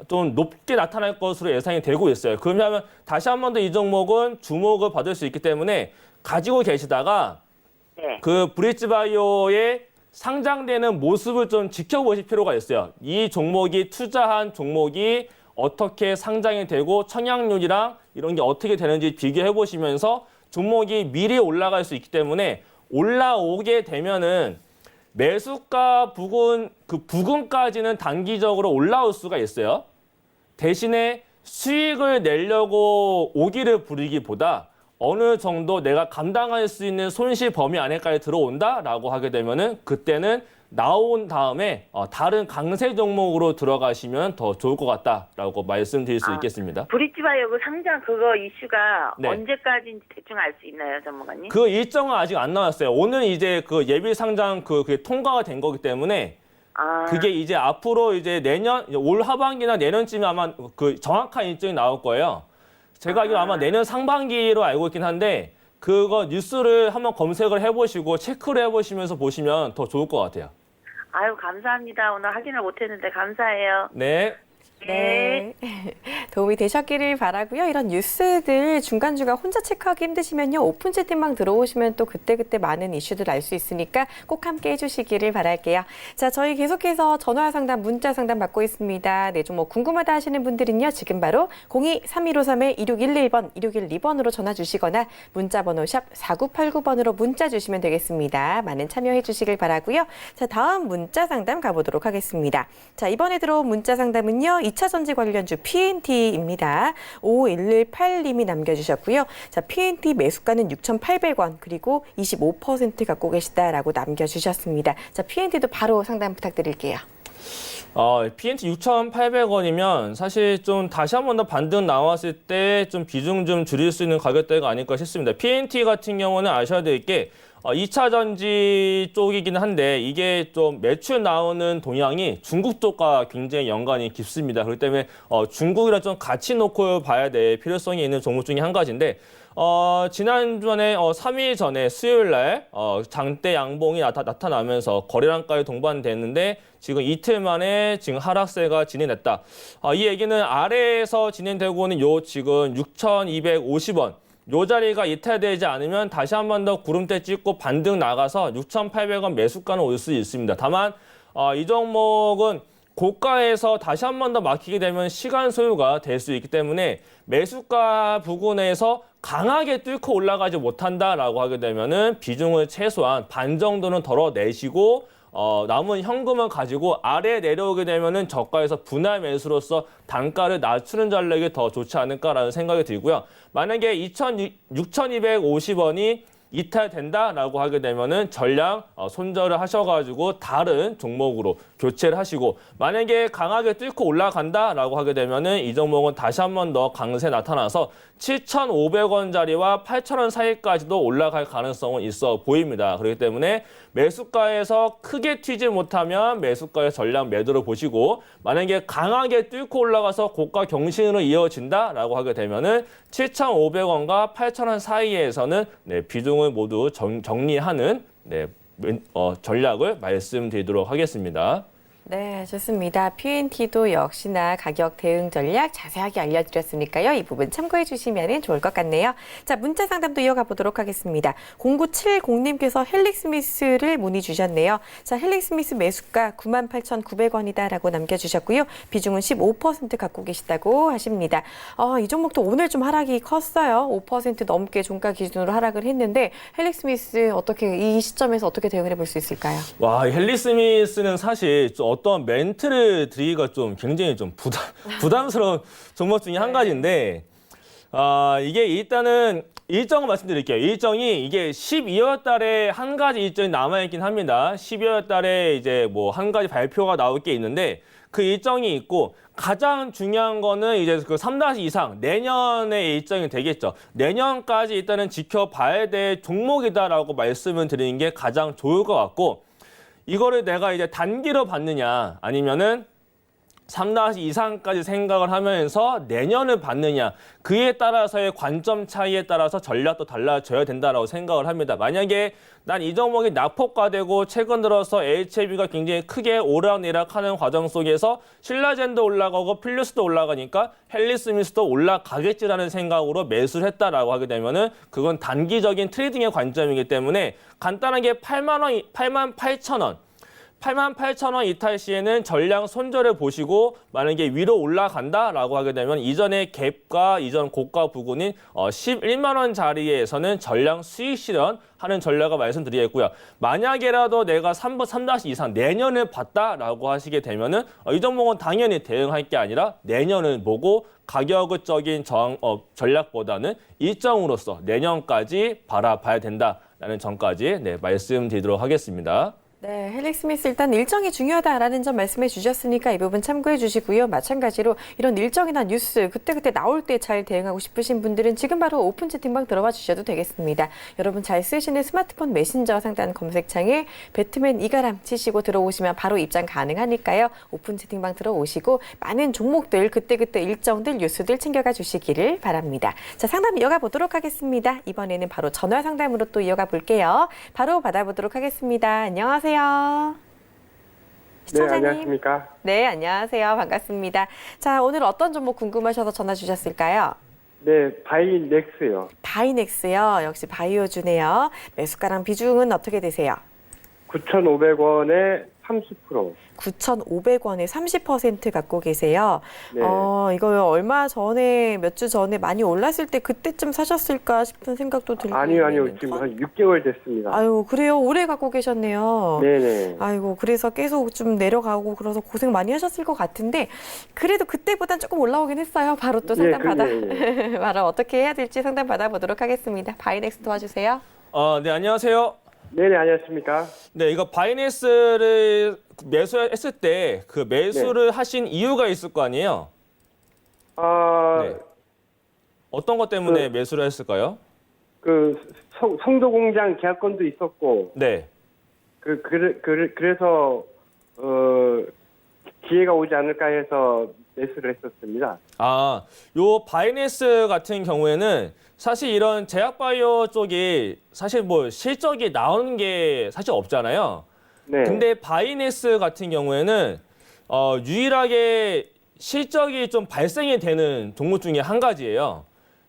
좀 높게 나타날 것으로 예상이 되고 있어요. 그러면 다시 한 번 더 이 종목은 주목을 받을 수 있기 때문에 가지고 계시다가 그 브릿지 바이오의 상장되는 모습을 좀 지켜보실 필요가 있어요. 이 종목이 투자한 종목이 어떻게 상장이 되고 청약률이랑 이런 게 어떻게 되는지 비교해 보시면서 종목이 미리 올라갈 수 있기 때문에 올라오게 되면은 매수가 부근까지는 단기적으로 올라올 수가 있어요. 대신에 수익을 내려고 오기를 부리기보다 어느 정도 내가 감당할 수 있는 손실 범위 안에까지 들어온다라고 하게 되면은 그때는 나온 다음에 다른 강세 종목으로 들어가시면 더 좋을 것 같다라고 말씀드릴 수 있겠습니다. 브릿지바이오 그 상장 그거 이슈가 네. 언제까지인지 대충 알 수 있나요, 전문가님? 그 일정은 아직 안 나왔어요. 오늘 이제 그 예비 상장 그게 통과가 된 거기 때문에 그게 이제 앞으로 이제 올 하반기나 내년쯤에 아마 그 정확한 일정이 나올 거예요. 제가 알기로 아마 내년 상반기로 알고 있긴 한데 그거 뉴스를 한번 검색을 해보시고 체크를 해보시면서 보시면 더 좋을 것 같아요. 아유, 감사합니다. 오늘 확인을 못했는데 감사해요. 네. 네. 도움이 되셨기를 바라고요. 이런 뉴스들 중간중간 혼자 체크하기 힘드시면요. 오픈 채팅방 들어오시면 또 그때그때 많은 이슈들 알 수 있으니까 꼭 함께 해주시기를 바랄게요. 자, 저희 계속해서 전화 상담, 문자 상담 받고 있습니다. 네, 좀 뭐 궁금하다 하시는 분들은요. 지금 바로 02-3153-2611번, 2612번으로 전화 주시거나 문자 번호 샵 4989번으로 문자 주시면 되겠습니다. 많은 참여해 주시길 바라고요. 자, 다음 문자 상담 가보도록 하겠습니다. 자, 이번에 들어온 문자 상담은요. 2차 전지 관련주 PNT입니다. 5118님이 남겨주셨고요. 자, PNT 매수가는 6,800원 그리고 25% 갖고 계시다라고 남겨주셨습니다. 자, PNT도 바로 상담 부탁드릴게요. PNT 6,800원이면 사실 좀 다시 한 번 더 반등 나왔을 때 좀 비중 좀 줄일 수 있는 가격대가 아닐까 싶습니다. PNT 같은 경우는 아셔야 될 게 2차 전지 쪽이긴 한데 이게 좀 매출 나오는 동향이 중국 쪽과 굉장히 연관이 깊습니다. 그렇기 때문에 중국이랑 좀 같이 놓고 봐야 될 필요성이 있는 종목 중에 한 가지인데 지난주에 3일 전에 수요일 날 장대 양봉이 나타나면서 거래량까지 동반됐는데 지금 이틀 만에 지금 하락세가 진행됐다. 이 얘기는 아래에서 진행되고는 요 지금 6,250원 요 자리가 이탈되지 않으면 다시 한 번 더 구름대 찍고 반등 나가서 6,800원 매수가는 올 수 있습니다. 다만 이 종목은 고가에서 다시 한 번 더 막히게 되면 시간 소요가 될 수 있기 때문에 매수가 부근에서 강하게 뚫고 올라가지 못한다라고 하게 되면은 비중을 최소한 반 정도는 덜어내시고 남은 현금을 가지고 아래 내려오게 되면은 저가에서 분할 매수로서 단가를 낮추는 전략이 더 좋지 않을까라는 생각이 들고요. 만약에 6,250원이 이탈된다라고 하게 되면은 전량 손절을 하셔가지고 다른 종목으로 교체를 하시고 만약에 강하게 뚫고 올라간다라고 하게 되면은 이 종목은 다시 한 번 더 강세 나타나서 7,500원짜리와 8,000원 사이까지도 올라갈 가능성은 있어 보입니다. 그렇기 때문에 매수가에서 크게 튀지 못하면 매수가의 전량 매도를 보시고 만약에 강하게 뚫고 올라가서 고가 경신으로 이어진다라고 하게 되면은 7,500원과 8,000원 사이에서는 비중을 모두 정리하는 전략을 말씀드리도록 하겠습니다. 네, 좋습니다. PNT도 역시나 가격 대응 전략 자세하게 알려드렸으니까요. 이 부분 참고해 주시면 좋을 것 같네요. 자, 문자 상담도 이어가 보도록 하겠습니다. 0970님께서 헬릭스미스를 문의 주셨네요. 자, 헬릭스미스 매수가 98,900원이다라고 남겨주셨고요. 비중은 15% 갖고 계시다고 하십니다. 이 종목도 오늘 좀 하락이 컸어요. 5% 넘게 종가 기준으로 하락을 했는데 헬릭스미스 이 시점에서 어떻게 대응을 해볼 수 있을까요? 와, 헬릭스미스는 사실 좀 어떤 멘트를 드리기가 좀 굉장히 좀 부담스러운 종목 중에 한 가지인데 이게 일단은 일정을 말씀드릴게요. 일정이 이게 12월 달에 한 가지 일정이 남아있긴 합니다. 12월 달에 이제 뭐 한 가지 발표가 나올 게 있는데 그 일정이 있고 가장 중요한 거는 이제 그 3다시 이상 내년의 일정이 되겠죠. 내년까지 일단은 지켜봐야 될 종목이다라고 말씀을 드리는 게 가장 좋을 것 같고 이거를 내가 이제 단기로 받느냐 아니면은 3다시 이상까지 생각을 하면서 내년을 받느냐 그에 따라서의 관점 차이에 따라서 전략도 달라져야 된다라고 생각을 합니다. 만약에 난 이 종목이 낙폭과되고 최근 들어서 HLB가 굉장히 크게 오락내락하는 과정 속에서 신라젠도 올라가고 필리스도 올라가니까 헬리스미스도 올라가겠지라는 생각으로 매수를 했다라고 하게 되면은 그건 단기적인 트레이딩의 관점이기 때문에 간단하게 88,000원 88,000원 이탈 시에는 전량 손절을 보시고 만약에 위로 올라간다라고 하게 되면 이전의 갭과 이전 고가 부근인 11만 원 자리에서는 전량 수익 실현하는 전략을 말씀드리겠고요. 만약에라도 내가 3 이상 내년을 봤다라고 하시게 되면은 이 종목은 당연히 대응할 게 아니라 내년을 보고 가격적인 전략보다는 일정으로서 내년까지 바라봐야 된다라는 점까지 말씀드리도록 하겠습니다. 네, 헬릭 스미스 일단 일정이 중요하다라는 점 말씀해 주셨으니까 이 부분 참고해 주시고요. 마찬가지로 이런 일정이나 뉴스 그때그때 나올 때 잘 대응하고 싶으신 분들은 지금 바로 오픈 채팅방 들어와 주셔도 되겠습니다. 여러분 잘 쓰시는 스마트폰 메신저 상단 검색창에 배트맨 이가람 치시고 들어오시면 바로 입장 가능하니까요. 오픈 채팅방 들어오시고 많은 종목들 그때그때 일정들 뉴스들 챙겨가 주시기를 바랍니다. 자, 상담 이어가 보도록 하겠습니다. 이번에는 바로 전화 상담으로 또 이어가 볼게요. 바로 받아보도록 하겠습니다. 안녕하세요. 시청자님. 네, 안녕하십니까. 네, 안녕하세요. 반갑습니다. 자, 오늘 어떤 종목 궁금하셔서 전화 주셨을까요? 네, 바이넥스요. 바이넥스요. 역시 바이오주네요. 매수가랑 비중은 어떻게 되세요? 9,500원에 30%. 9,500원에 30% 갖고 계세요. 네. 이거 얼마 전에 몇 주 전에 많이 올랐을 때 그때쯤 사셨을까 싶은 생각도 들고 아니요. 있는데. 지금 한 6개월 됐습니다. 아유, 그래요. 오래 갖고 계셨네요. 네네. 아이고, 그래서 계속 좀 내려가고 그래서 고생 많이 하셨을 것 같은데 그래도 그때보단 조금 올라오긴 했어요. 바로 또 상담 받아. 바로 어떻게 해야 될지 상담 받아보도록 하겠습니다. 바이넥스 도와주세요. 네, 안녕하세요. 네네, 안녕하십니까. 네, 이거 바이낸스를 매수했을 때 그 매수를 하신 이유가 있을 거 아니에요? 네. 어떤 것 때문에 매수를 했을까요? 성도 공장 계약건도 있었고, 네. 그래서, 기회가 오지 않을까 해서 매수를 했었습니다. 요 바이낸스 같은 경우에는 사실 이런 제약바이오 쪽이 사실 뭐 실적이 나오는 게 사실 없잖아요. 네. 근데 바이낸스 같은 경우에는 유일하게 실적이 좀 발생이 되는 종목 중에 한 가지예요.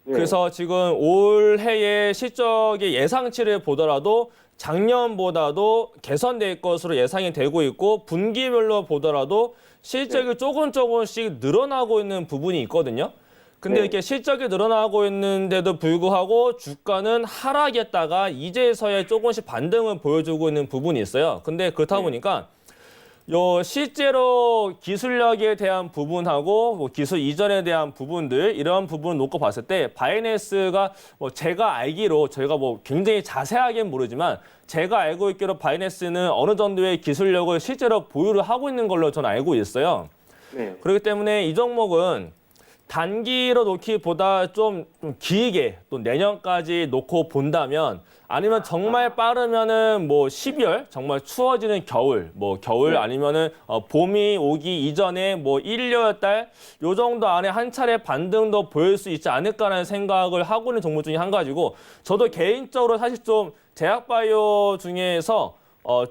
네. 그래서 지금 올해의 실적의 예상치를 보더라도 작년보다도 개선될 것으로 예상이 되고 있고 분기별로 보더라도 실적이 조금씩 늘어나고 있는 부분이 있거든요. 근데 네. 이렇게 실적이 늘어나고 있는데도 불구하고 주가는 하락했다가 이제서야 조금씩 반등을 보여주고 있는 부분이 있어요. 근데 그렇다 보니까 실제로 기술력에 대한 부분하고 뭐 기술 이전에 대한 부분들 이런 부분을 놓고 봤을 때 바이낸스가 제가 알기로 저희가 뭐 굉장히 자세하게는 모르지만 제가 알고 있기로 바이낸스는 어느 정도의 기술력을 실제로 보유를 하고 있는 걸로 저는 알고 있어요. 네. 그렇기 때문에 이 종목은 단기로 놓기보다 좀 길게 또 내년까지 놓고 본다면 아니면 정말 빠르면은 뭐 12월 정말 추워지는 겨울 아니면은 봄이 오기 이전에 뭐 1, 2월 달 요 정도 안에 한 차례 반등도 보일 수 있지 않을까라는 생각을 하고 있는 종목 중에 한 가지고 저도 개인적으로 사실 좀 제약바이오 중에서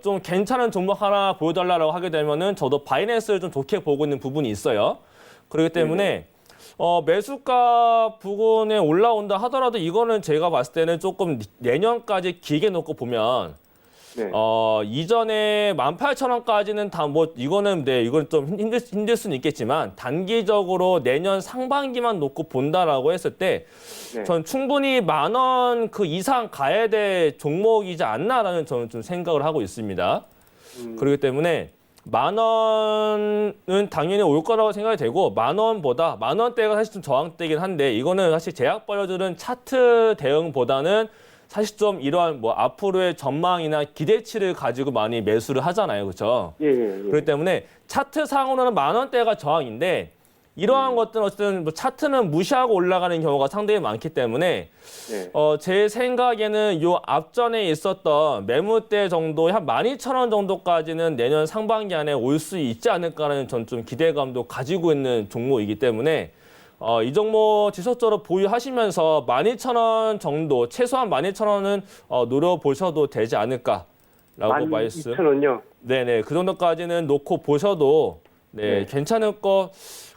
좀 괜찮은 종목 하나 보여달라고 하게 되면은 저도 바이낸스를 좀 좋게 보고 있는 부분이 있어요. 그렇기 때문에 매수가 부근에 올라온다 하더라도 이거는 제가 봤을 때는 조금 내년까지 길게 놓고 보면 네. 이전에 18,000원까지는 다 뭐 이거는 좀 힘들 수는 있겠지만 단기적으로 내년 상반기만 놓고 본다라고 했을 때 네. 전 충분히 10,000원 그 이상 가야 될 종목이지 않나라는 저는 좀 생각을 하고 있습니다. 그렇기 때문에 10,000원은 당연히 올 거라고 생각이 되고 10,000원보다 10,000원대가 사실 좀 저항대긴 한데 이거는 사실 제약바이오들은 차트 대응보다는 사실 좀 이러한 뭐 앞으로의 전망이나 기대치를 가지고 많이 매수를 하잖아요, 그렇죠? 예. 그렇기 때문에 차트상으로는 10,000원대가 저항인데 이러한 것들은 어쨌든 뭐 차트는 무시하고 올라가는 경우가 상당히 많기 때문에 네. 제 생각에는 요 앞전에 있었던 매물대 정도 한 12,000원 정도까지는 내년 상반기 안에 올 수 있지 않을까라는 전 좀 기대감도 가지고 있는 종목이기 때문에 이 종목 지속적으로 보유하시면서 12,000원 정도 최소한 12,000원은 노려보셔도 되지 않을까라고 말씀. 12,000원요? 네네 그 정도까지는 놓고 보셔도 괜찮을 것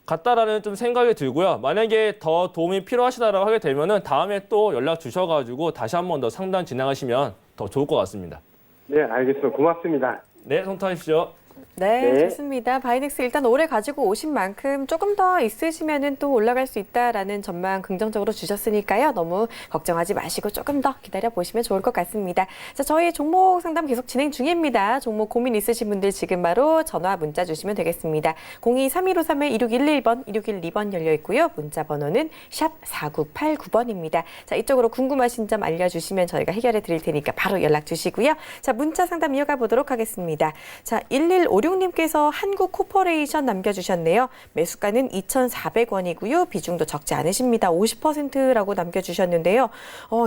같다라는 좀 생각이 들고요. 만약에 더 도움이 필요하시다라고 하게 되면은 다음에 또 연락 주셔가지고 다시 한 번 더 상담 진행하시면 더 좋을 것 같습니다. 네, 알겠습니다. 고맙습니다. 네, 성투하십시오. 네, 네. 좋습니다. 바이넥스 일단 올해 가지고 오신 만큼 조금 더 있으시면은 또 올라갈 수 있다라는 전망 긍정적으로 주셨으니까요. 너무 걱정하지 마시고 조금 더 기다려 보시면 좋을 것 같습니다. 자, 저희 종목 상담 계속 진행 중입니다. 종목 고민 있으신 분들 지금 바로 전화 문자 주시면 되겠습니다. 02-3153-2611번, 2612번 열려 있고요. 문자 번호는 샵 4989번입니다. 자, 이쪽으로 궁금하신 점 알려주시면 저희가 해결해 드릴 테니까 바로 연락 주시고요. 자, 문자 상담 이어가 보도록 하겠습니다. 자, 1156님께서 한국 코퍼레이션 남겨주셨네요. 매수가는 2,400원이고요. 비중도 적지 않으십니다. 50%라고 남겨주셨는데요.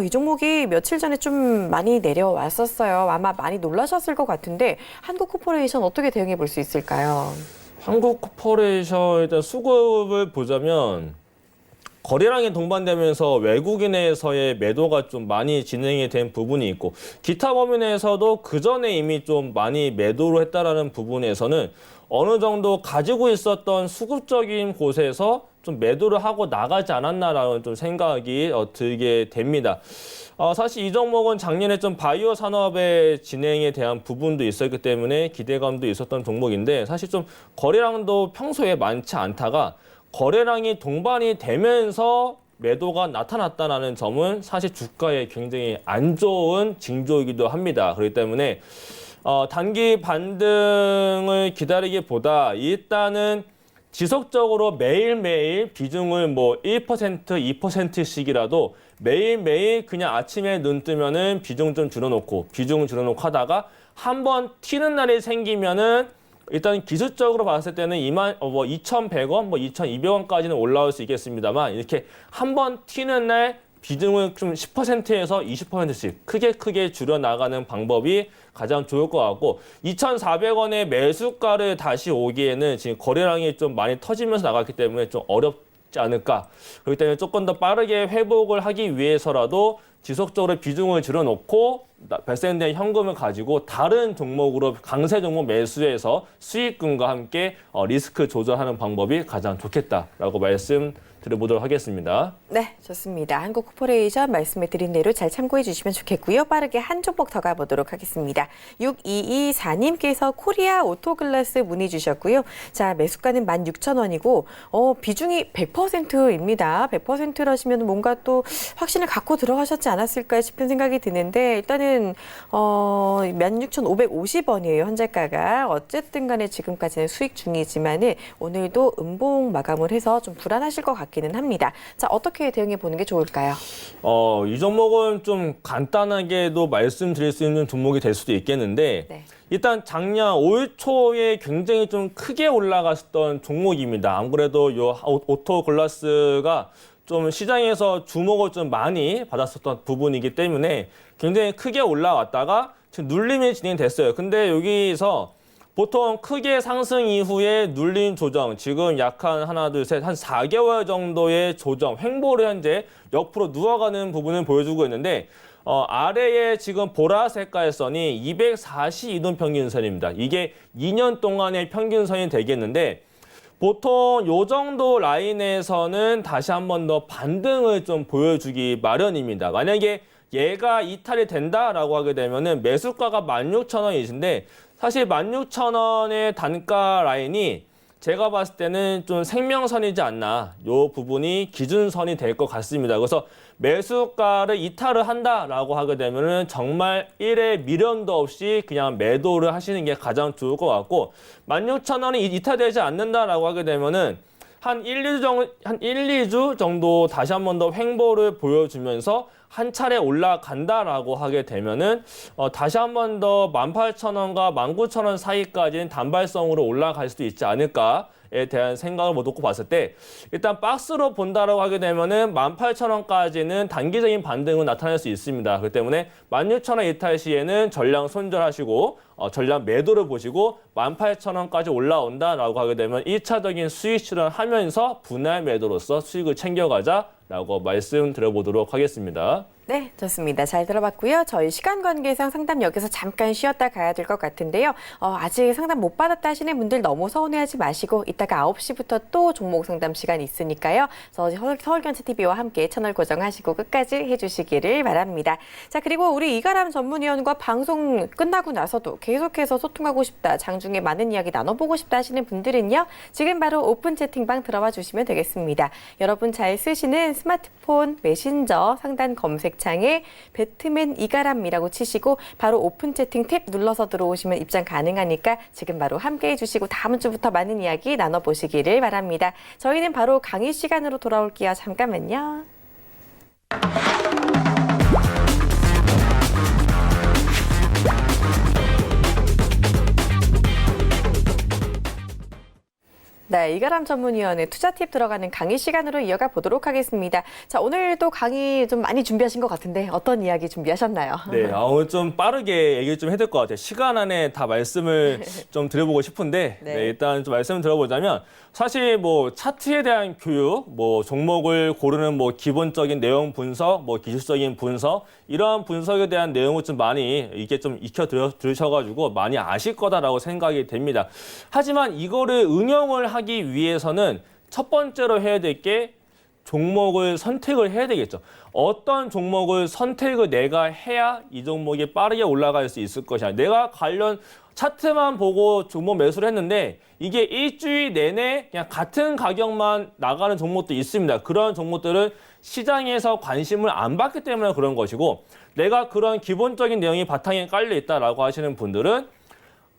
이 종목이 며칠 전에 좀 많이 내려왔었어요. 아마 많이 놀라셨을 것 같은데 한국 코퍼레이션 어떻게 대응해 볼 수 있을까요? 한국 코퍼레이션 일단 수급을 보자면 거래량이 동반되면서 외국인에서의 매도가 좀 많이 진행이 된 부분이 있고 기타 범위 내에서도 그 전에 이미 좀 많이 매도를 했다라는 부분에서는 어느 정도 가지고 있었던 수급적인 곳에서 좀 매도를 하고 나가지 않았나라는 좀 생각이 들게 됩니다. 사실 이 종목은 작년에 좀 바이오 산업의 진행에 대한 부분도 있었기 때문에 기대감도 있었던 종목인데 사실 좀 거래량도 평소에 많지 않다가 거래량이 동반이 되면서 매도가 나타났다는 점은 사실 주가에 굉장히 안 좋은 징조이기도 합니다. 그렇기 때문에 단기 반등을 기다리기보다 일단은 지속적으로 매일매일 비중을 뭐 1%, 2%씩이라도 매일매일 그냥 아침에 눈 뜨면은 비중 좀 줄여놓고 하다가 한번 튀는 날이 생기면은 일단 기술적으로 봤을 때는 2,100원, 2,200원까지는 올라올 수 있겠습니다만 이렇게 한번 튀는 날 비중을 좀 10%에서 20%씩 크게 줄여 나가는 방법이 가장 좋을 것 같고 2,400원의 매수가를 다시 오기에는 지금 거래량이 좀 많이 터지면서 나갔기 때문에 좀 어렵지 않을까. 그렇기 때문에 조금 더 빠르게 회복을 하기 위해서라도 지속적으로 비중을 줄여놓고 발생된 현금을 가지고 다른 종목으로 강세 종목 매수해서 수익금과 함께 리스크 조절하는 방법이 가장 좋겠다라고 말씀드려보도록 하겠습니다. 네, 좋습니다. 한국 코퍼레이션 말씀해 드린 대로 잘 참고해 주시면 좋겠고요. 빠르게 한 종목 더 가보도록 하겠습니다. 6224님께서 코리아 오토글라스 문의 주셨고요. 자, 매수가는 16,000원이고 비중이 100%입니다. 100%라시면 뭔가 또 확신을 갖고 들어가셨지 않았을까 싶은 생각이 드는데 일단은 16,550원이에요. 현재가가. 어쨌든 간에 지금까지는 수익 중이지만은 오늘도 음봉 마감을 해서 좀 불안하실 것 같기는 합니다. 자, 어떻게 대응해 보는 게 좋을까요? 이 종목은 좀 간단하게도 말씀드릴 수 있는 종목이 될 수도 있겠는데 네. 일단 작년 올 초에 굉장히 좀 크게 올라갔던 종목입니다. 아무래도 요 오토글라스가 좀 시장에서 주목을 좀 많이 받았었던 부분이기 때문에 굉장히 크게 올라왔다가 지금 눌림이 진행됐어요. 근데 여기서 보통 크게 상승 이후에 눌림 조정, 지금 약 한 하나, 둘, 셋, 한 4개월 정도의 조정, 횡보를 현재 옆으로 누워가는 부분을 보여주고 있는데 아래에 지금 보라색 색깔선이 242동 평균선입니다. 이게 2년 동안의 평균선이 되겠는데 보통 요 정도 라인에서는 다시 한 번 더 반등을 좀 보여주기 마련입니다. 만약에 얘가 이탈이 된다라고 하게 되면은 매수가가 16,000원이신데 사실 16,000원의 단가 라인이 제가 봤을 때는 좀 생명선이지 않나. 요 부분이 기준선이 될 것 같습니다. 그래서 매수가를 이탈을 한다라고 하게 되면은 정말 1의 미련도 없이 그냥 매도를 하시는 게 가장 좋을 것 같고 16,000원이 이탈되지 않는다라고 하게 되면은 한 1, 2주 정도 다시 한 번 더 횡보를 보여주면서 한 차례 올라간다라고 하게 되면은 다시 한 번 더 18,000원과 19,000원 사이까지는 단발성으로 올라갈 수도 있지 않을까에 대한 생각을 놓고 봤을 때 일단 박스로 본다라고 하게 되면은 18,000원까지는 단기적인 반등은 나타날 수 있습니다. 그렇기 때문에 16,000원 이탈 시에는 전량 손절하시고 전량 매도를 보시고 18,000원까지 올라온다라고 하게 되면 1차적인 수익 실현하면서 분할 매도로서 수익을 챙겨가자라고 말씀드려보도록 하겠습니다. 네, 좋습니다. 잘 들어봤고요. 저희 시간 관계상 상담 여기서 잠깐 쉬었다 가야 될 것 같은데요. 아직 상담 못 받았다 하시는 분들 너무 서운해하지 마시고 이따가 9시부터 또 종목 상담 시간이 있으니까요. 서울경제TV와 함께 채널 고정하시고 끝까지 해주시기를 바랍니다. 자, 그리고 우리 이가람 전문위원과 방송 끝나고 나서도 계속해서 소통하고 싶다, 장중에 많은 이야기 나눠보고 싶다 하시는 분들은요. 지금 바로 오픈 채팅방 들어와 주시면 되겠습니다. 여러분 잘 쓰시는 스마트폰 메신저 상단 검색 창에 배트맨 이가람이라고 치시고 바로 오픈 채팅 탭 눌러서 들어오시면 입장 가능하니까 지금 바로 함께해 주시고 다음 주부터 많은 이야기 나눠보시기를 바랍니다. 저희는 바로 강의 시간으로 돌아올게요. 잠깐만요. 네, 이가람 전문위원의 투자 팁 들어가는 강의 시간으로 이어가 보도록 하겠습니다. 자, 오늘도 강의 좀 많이 준비하신 것 같은데 어떤 이야기 준비하셨나요? 네, 오늘 좀 빠르게 얘기를 좀 해야 될 것 같아요. 시간 안에 다 말씀을 좀 드려보고 싶은데 네. 네, 일단 좀 말씀을 드려보자면 사실 뭐 차트에 대한 교육, 뭐 종목을 고르는 뭐 기본적인 내용 분석, 뭐 기술적인 분석 이러한 분석에 대한 내용을 좀 많이 이게 좀 익혀 들으셔가지고 많이 아실 거다라고 생각이 됩니다. 하지만 이거를 응용을 하기 위해서는 첫 번째로 해야 될 게 종목을 선택을 해야 되겠죠. 어떤 종목을 선택을 내가 해야 이 종목이 빠르게 올라갈 수 있을 것이냐. 내가 관련 차트만 보고 종목 매수를 했는데 이게 일주일 내내 그냥 같은 가격만 나가는 종목도 있습니다. 그런 종목들은 시장에서 관심을 안 받기 때문에 그런 것이고 내가 그런 기본적인 내용이 바탕에 깔려 있다라고 하시는 분들은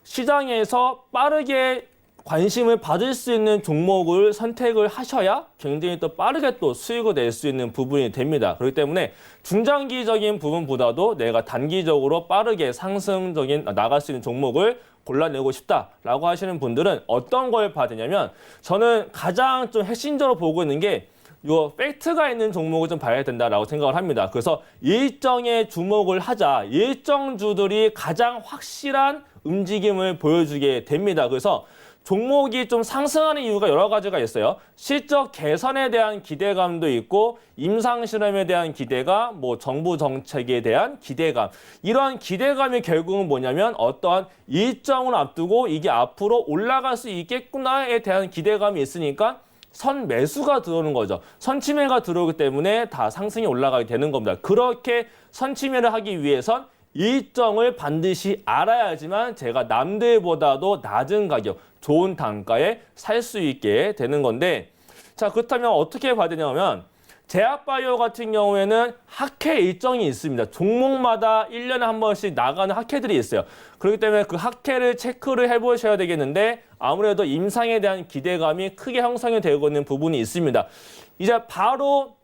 시장에서 빠르게 관심을 받을 수 있는 종목을 선택을 하셔야 굉장히 또 빠르게 또 수익을 낼 수 있는 부분이 됩니다. 그렇기 때문에 중장기적인 부분보다도 내가 단기적으로 빠르게 상승적인 나갈 수 있는 종목을 골라내고 싶다라고 하시는 분들은 어떤 걸 봐야 되냐면 저는 가장 좀 핵심적으로 보고 있는 게 요 팩트가 있는 종목을 좀 봐야 된다라고 생각을 합니다. 그래서 일정에 주목을 하자. 일정 주들이 가장 확실한 움직임을 보여주게 됩니다. 그래서 종목이 좀 상승하는 이유가 여러 가지가 있어요. 실적 개선에 대한 기대감도 있고 임상 실험에 대한 기대감, 뭐 정부 정책에 대한 기대감. 이러한 기대감이 결국은 뭐냐면 어떠한 일정을 앞두고 이게 앞으로 올라갈 수 있겠구나에 대한 기대감이 있으니까 선 매수가 들어오는 거죠. 선침해가 들어오기 때문에 다 상승이 올라가게 되는 겁니다. 그렇게 선침해를 하기 위해선 일정을 반드시 알아야지만 제가 남들보다도 낮은 가격, 좋은 단가에 살 수 있게 되는 건데 자 그렇다면 어떻게 봐야 되냐면 제약바이오 같은 경우에는 학회 일정이 있습니다. 종목마다 1년에 한 번씩 나가는 학회들이 있어요. 그렇기 때문에 그 학회를 체크를 해보셔야 되겠는데 아무래도 임상에 대한 기대감이 크게 형성이 되고 있는 부분이 있습니다. 이제 바로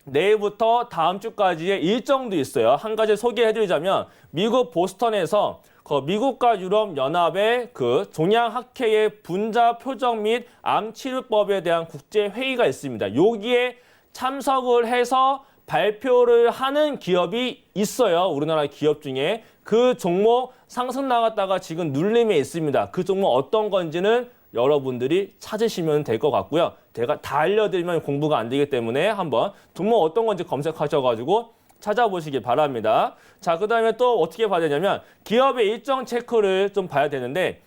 내일부터 다음 주까지의 일정도 있어요. 한 가지 소개해드리자면 미국 보스턴에서 미국과 유럽 연합의 그 종양학회의 분자 표적 및 암 치료법에 대한 국제 회의가 있습니다. 여기에 참석을 해서 발표를 하는 기업이 있어요. 우리나라 기업 중에 그 종목 상승 나갔다가 지금 눌림에 있습니다. 그 종목 어떤 건지는 여러분들이 찾으시면 될 것 같고요. 제가 다 알려드리면 공부가 안 되기 때문에 한번 종목 어떤 건지 검색하셔가지고 찾아보시기 바랍니다. 자, 그 다음에 또 어떻게 봐야 되냐면 기업의 일정 체크를 좀 봐야 되는데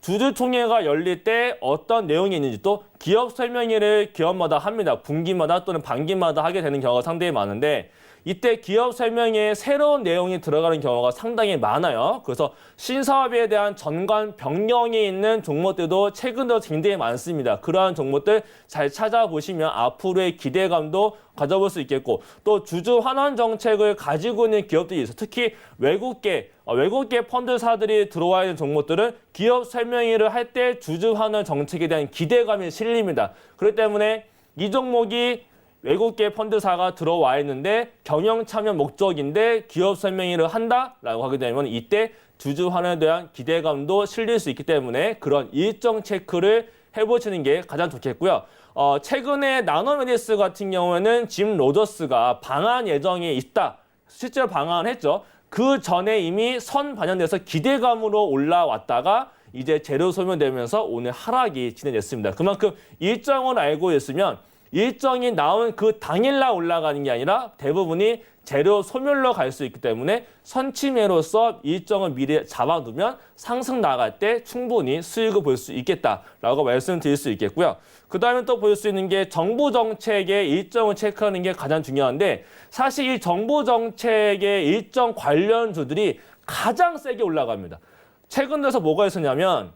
주주총회가 열릴 때 어떤 내용이 있는지 또 기업 설명회를 기업마다 합니다. 분기마다 또는 반기마다 하게 되는 경우가 상당히 많은데 이때 기업 설명회에 새로운 내용이 들어가는 경우가 상당히 많아요. 그래서 신사업에 대한 전관 변경이 있는 종목들도 최근 들어 굉장히 많습니다. 그러한 종목들 잘 찾아보시면 앞으로의 기대감도 가져볼 수 있겠고 또 주주 환원 정책을 가지고 있는 기업들이 있어요. 특히 외국계 펀드사들이 들어와 있는 종목들은 기업 설명회를 할 때 주주 환원 정책에 대한 기대감이 실립니다. 그렇기 때문에 이 종목이 외국계 펀드사가 들어와 있는데 경영 참여 목적인데 기업 설명회를 한다라고 하게 되면 이때 주주 환원에 대한 기대감도 실릴 수 있기 때문에 그런 일정 체크를 해보시는 게 가장 좋겠고요. 최근에 나노메디스 같은 경우에는 짐 로저스가 방한 예정이 있다. 실제로 방한을 했죠. 그 전에 이미 선 반영돼서 기대감으로 올라왔다가 이제 재료 소멸되면서 오늘 하락이 진행됐습니다. 그만큼 일정을 알고 있으면 일정이 나온 그 당일날 올라가는 게 아니라 대부분이 재료 소멸로 갈 수 있기 때문에 선침해로서 일정을 미리 잡아두면 상승 나갈 때 충분히 수익을 볼 수 있겠다라고 말씀드릴 수 있겠고요. 그 다음에 또 볼 수 있는 게 정부 정책의 일정을 체크하는 게 가장 중요한데 사실 이 정부 정책의 일정 관련주들이 가장 세게 올라갑니다. 최근 들어서 뭐가 있었냐면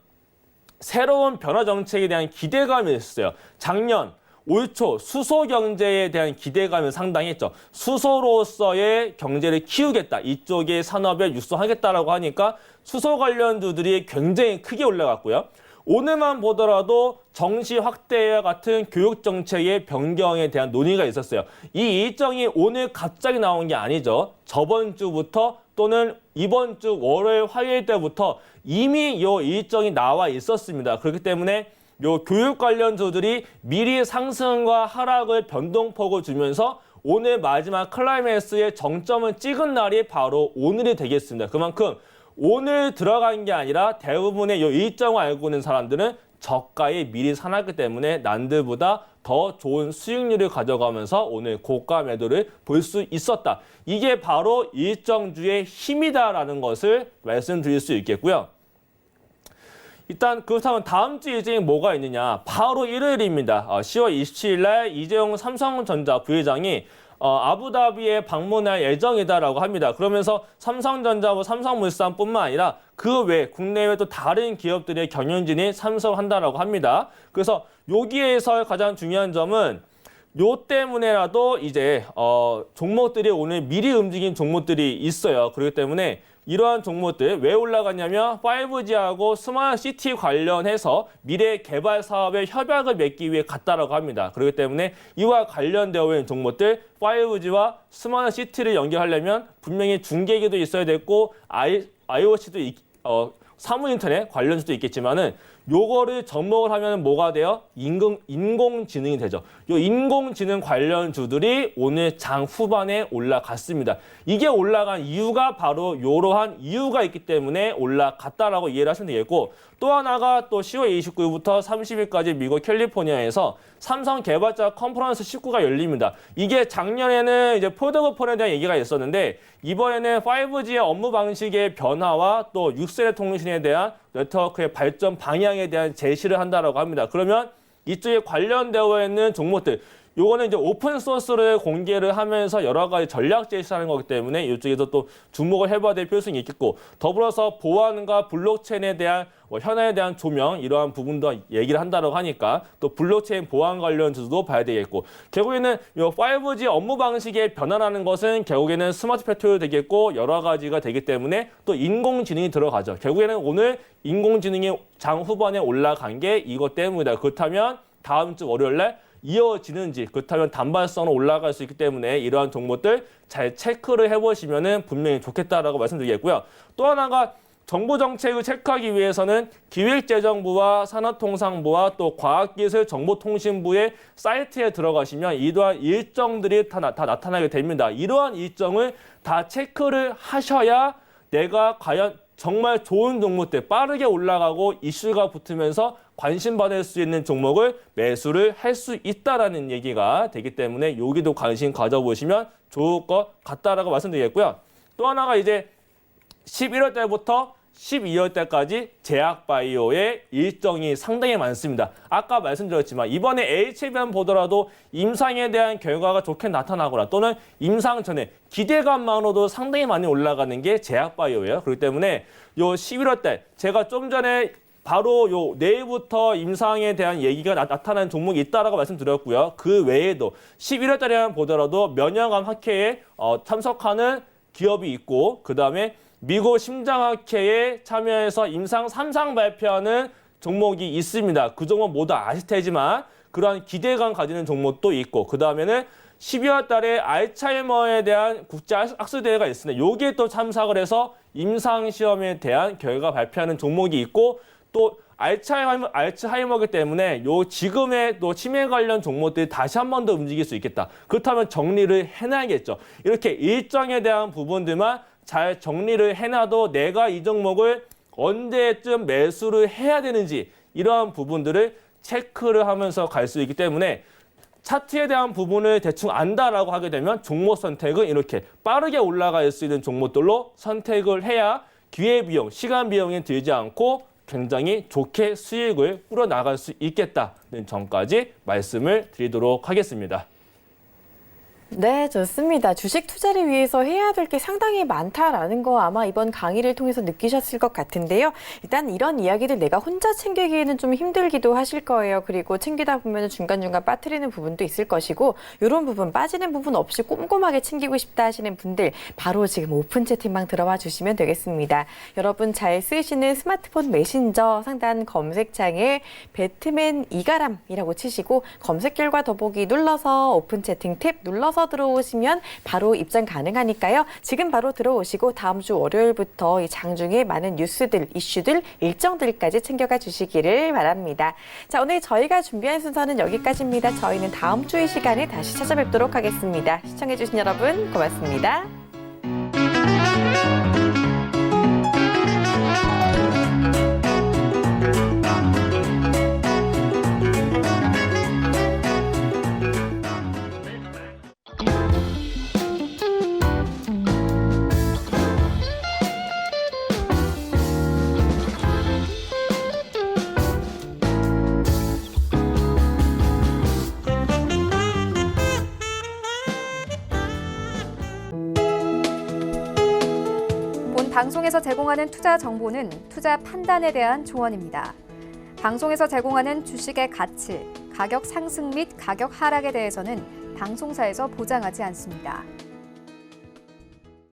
새로운 변화 정책에 대한 기대감이 있었어요. 작년 올 초 수소 경제에 대한 기대감이 상당했죠. 수소로서의 경제를 키우겠다. 이쪽의 산업에 육성하겠다라고 하니까 수소 관련주들이 굉장히 크게 올라갔고요. 오늘만 보더라도 정시 확대와 같은 교육 정책의 변경에 대한 논의가 있었어요. 이 일정이 오늘 갑자기 나온 게 아니죠. 저번 주부터 또는 이번 주 월요일, 화요일 때부터 이미 이 일정이 나와 있었습니다. 그렇기 때문에 요 교육 관련주들이 미리 상승과 하락을 변동폭을 주면서 오늘 마지막 클라이맥스의 정점을 찍은 날이 바로 오늘이 되겠습니다. 그만큼 오늘 들어간 게 아니라 대부분의 요 일정을 알고 있는 사람들은 저가에 미리 사놨기 때문에 남들보다 더 좋은 수익률을 가져가면서 오늘 고가 매도를 볼 수 있었다. 이게 바로 일정주의 힘이다라는 것을 말씀드릴 수 있겠고요. 일단 그렇다면 다음 주 일정이 뭐가 있느냐. 바로 일요일입니다. 10월 27일 날 이재용 삼성전자 부회장이 아부다비에 방문할 예정이다라고 합니다. 그러면서 삼성전자와 삼성물산뿐만 아니라 그 외 국내외 또 다른 기업들의 경영진이 참석한다라고 합니다. 그래서 여기에서 가장 중요한 점은 요 때문에라도 이제 종목들이 오늘 미리 움직인 종목들이 있어요. 그렇기 때문에 이러한 종목들 왜 올라갔냐면 5G하고 스마트 시티 관련해서 미래 개발 사업에 협약을 맺기 위해 갔다라고 합니다. 그렇기 때문에 이와 관련되어 있는 종목들 5G와 스마트 시티를 연결하려면 분명히 중계기도 있어야 됐고 IoT도 사무인터넷 관련주도 있겠지만은 요거를 접목을 하면 뭐가 돼요? 인공지능이 되죠. 요 인공지능 관련주들이 오늘 장 후반에 올라갔습니다. 이게 올라간 이유가 바로 이러한 이유가 있기 때문에 올라갔다라고 이해를 하시면 되겠고 또 하나가 또 10월 29일부터 30일까지 미국 캘리포니아에서 삼성 개발자 컨퍼런스 19가 열립니다. 이게 작년에는 이제 폴더폰에 대한 얘기가 있었는데 이번에는 5G의 업무 방식의 변화와 또 6세대 통신에 대한 네트워크의 발전 방향에 대한 제시를 한다라고 합니다. 그러면 이쪽에 관련되어 있는 종목들 요거는 이제 오픈 소스를 공개를 하면서 여러 가지 전략 제시하는 거기 때문에 이쪽에서 또 주목을 해봐야 될 필요성이 있겠고 더불어서 보안과 블록체인에 대한 현안에 대한 조명 이러한 부분도 얘기를 한다고 하니까 또 블록체인 보안 관련주도 봐야 되겠고 결국에는 이 5G 업무 방식의 변화라는 것은 결국에는 스마트 팩토리도 되겠고 여러 가지가 되기 때문에 또 인공지능이 들어가죠. 결국에는 오늘 인공지능이 장 후반에 올라간 게 이것 때문이다. 그렇다면 다음 주 월요일 날 이어지는지 그렇다면 단발성으로 올라갈 수 있기 때문에 이러한 종목들 잘 체크를 해보시면 분명히 좋겠다라고 말씀드리겠고요. 또 하나가 정부 정책을 체크하기 위해서는 기획재정부와 산업통상부와 또 과학기술정보통신부의 사이트에 들어가시면 이러한 일정들이 다 나타나게 됩니다. 이러한 일정을 다 체크를 하셔야 내가 과연 정말 좋은 종목들 빠르게 올라가고 이슈가 붙으면서 관심받을 수 있는 종목을 매수를 할 수 있다라는 얘기가 되기 때문에 여기도 관심 가져보시면 좋을 것 같다라고 말씀드리겠고요. 또 하나가 이제 11월 달부터 12월 달까지 제약바이오의 일정이 상당히 많습니다. 아까 말씀드렸지만 이번에 HBM 보더라도 임상에 대한 결과가 좋게 나타나거나 또는 임상 전에 기대감만으로도 상당히 많이 올라가는 게 제약바이오예요. 그렇기 때문에 요 11월 달 제가 좀 전에 바로 요 내일부터 임상에 대한 얘기가 나타나는 종목이 있다라고 말씀드렸고요. 그 외에도 11월 달에만 보더라도 면역암 학회에 참석하는 기업이 있고 그다음에 미국 심장학회에 참여해서 임상 3상 발표하는 종목이 있습니다. 그 종목 모두 아실 테지만 그러한 기대감 가지는 종목도 있고 그 다음에는 12월 달에 알츠하이머에 대한 국제 학술대회가 있습니다. 여기에 또 참석을 해서 임상시험에 대한 결과 발표하는 종목이 있고 또 알츠하이머이기 때문에 요 지금의 또 치매 관련 종목들이 다시 한 번 더 움직일 수 있겠다. 그렇다면 정리를 해놔야겠죠. 이렇게 일정에 대한 부분들만 잘 정리를 해놔도 내가 이 종목을 언제쯤 매수를 해야 되는지 이러한 부분들을 체크를 하면서 갈 수 있기 때문에 차트에 대한 부분을 대충 안다라고 하게 되면 종목 선택은 이렇게 빠르게 올라갈 수 있는 종목들로 선택을 해야 기회비용, 시간 비용이 들지 않고 굉장히 좋게 수익을 꾸려나갈 수 있겠다는 점까지 말씀을 드리도록 하겠습니다. 네, 좋습니다. 주식 투자를 위해서 해야 될 게 상당히 많다라는 거 아마 이번 강의를 통해서 느끼셨을 것 같은데요. 일단 이런 이야기들 내가 혼자 챙기기에는 좀 힘들기도 하실 거예요. 그리고 챙기다 보면 중간중간 빠뜨리는 부분도 있을 것이고 이런 부분 빠지는 부분 없이 꼼꼼하게 챙기고 싶다 하시는 분들 바로 지금 오픈 채팅방 들어와 주시면 되겠습니다. 여러분 잘 쓰시는 스마트폰 메신저 상단 검색창에 배트맨 이가람이라고 치시고 검색 결과 더보기 눌러서 오픈 채팅 탭 눌러서 들어오시면 바로 입장 가능하니까요. 지금 바로 들어오시고 다음 주 월요일부터 이 장중에 많은 뉴스들, 이슈들, 일정들까지 챙겨가 주시기를 바랍니다. 자, 오늘 저희가 준비한 순서는 여기까지입니다. 저희는 다음 주 이 시간에 다시 찾아뵙도록 하겠습니다. 시청해주신 여러분 고맙습니다. 본 방송에서 제공하는 투자 정보는 투자 판단에 대한 조언입니다. 방송에서 제공하는 주식의 가치, 가격 상승 및 가격 하락에 대해서는 방송사에서 보장하지 않습니다.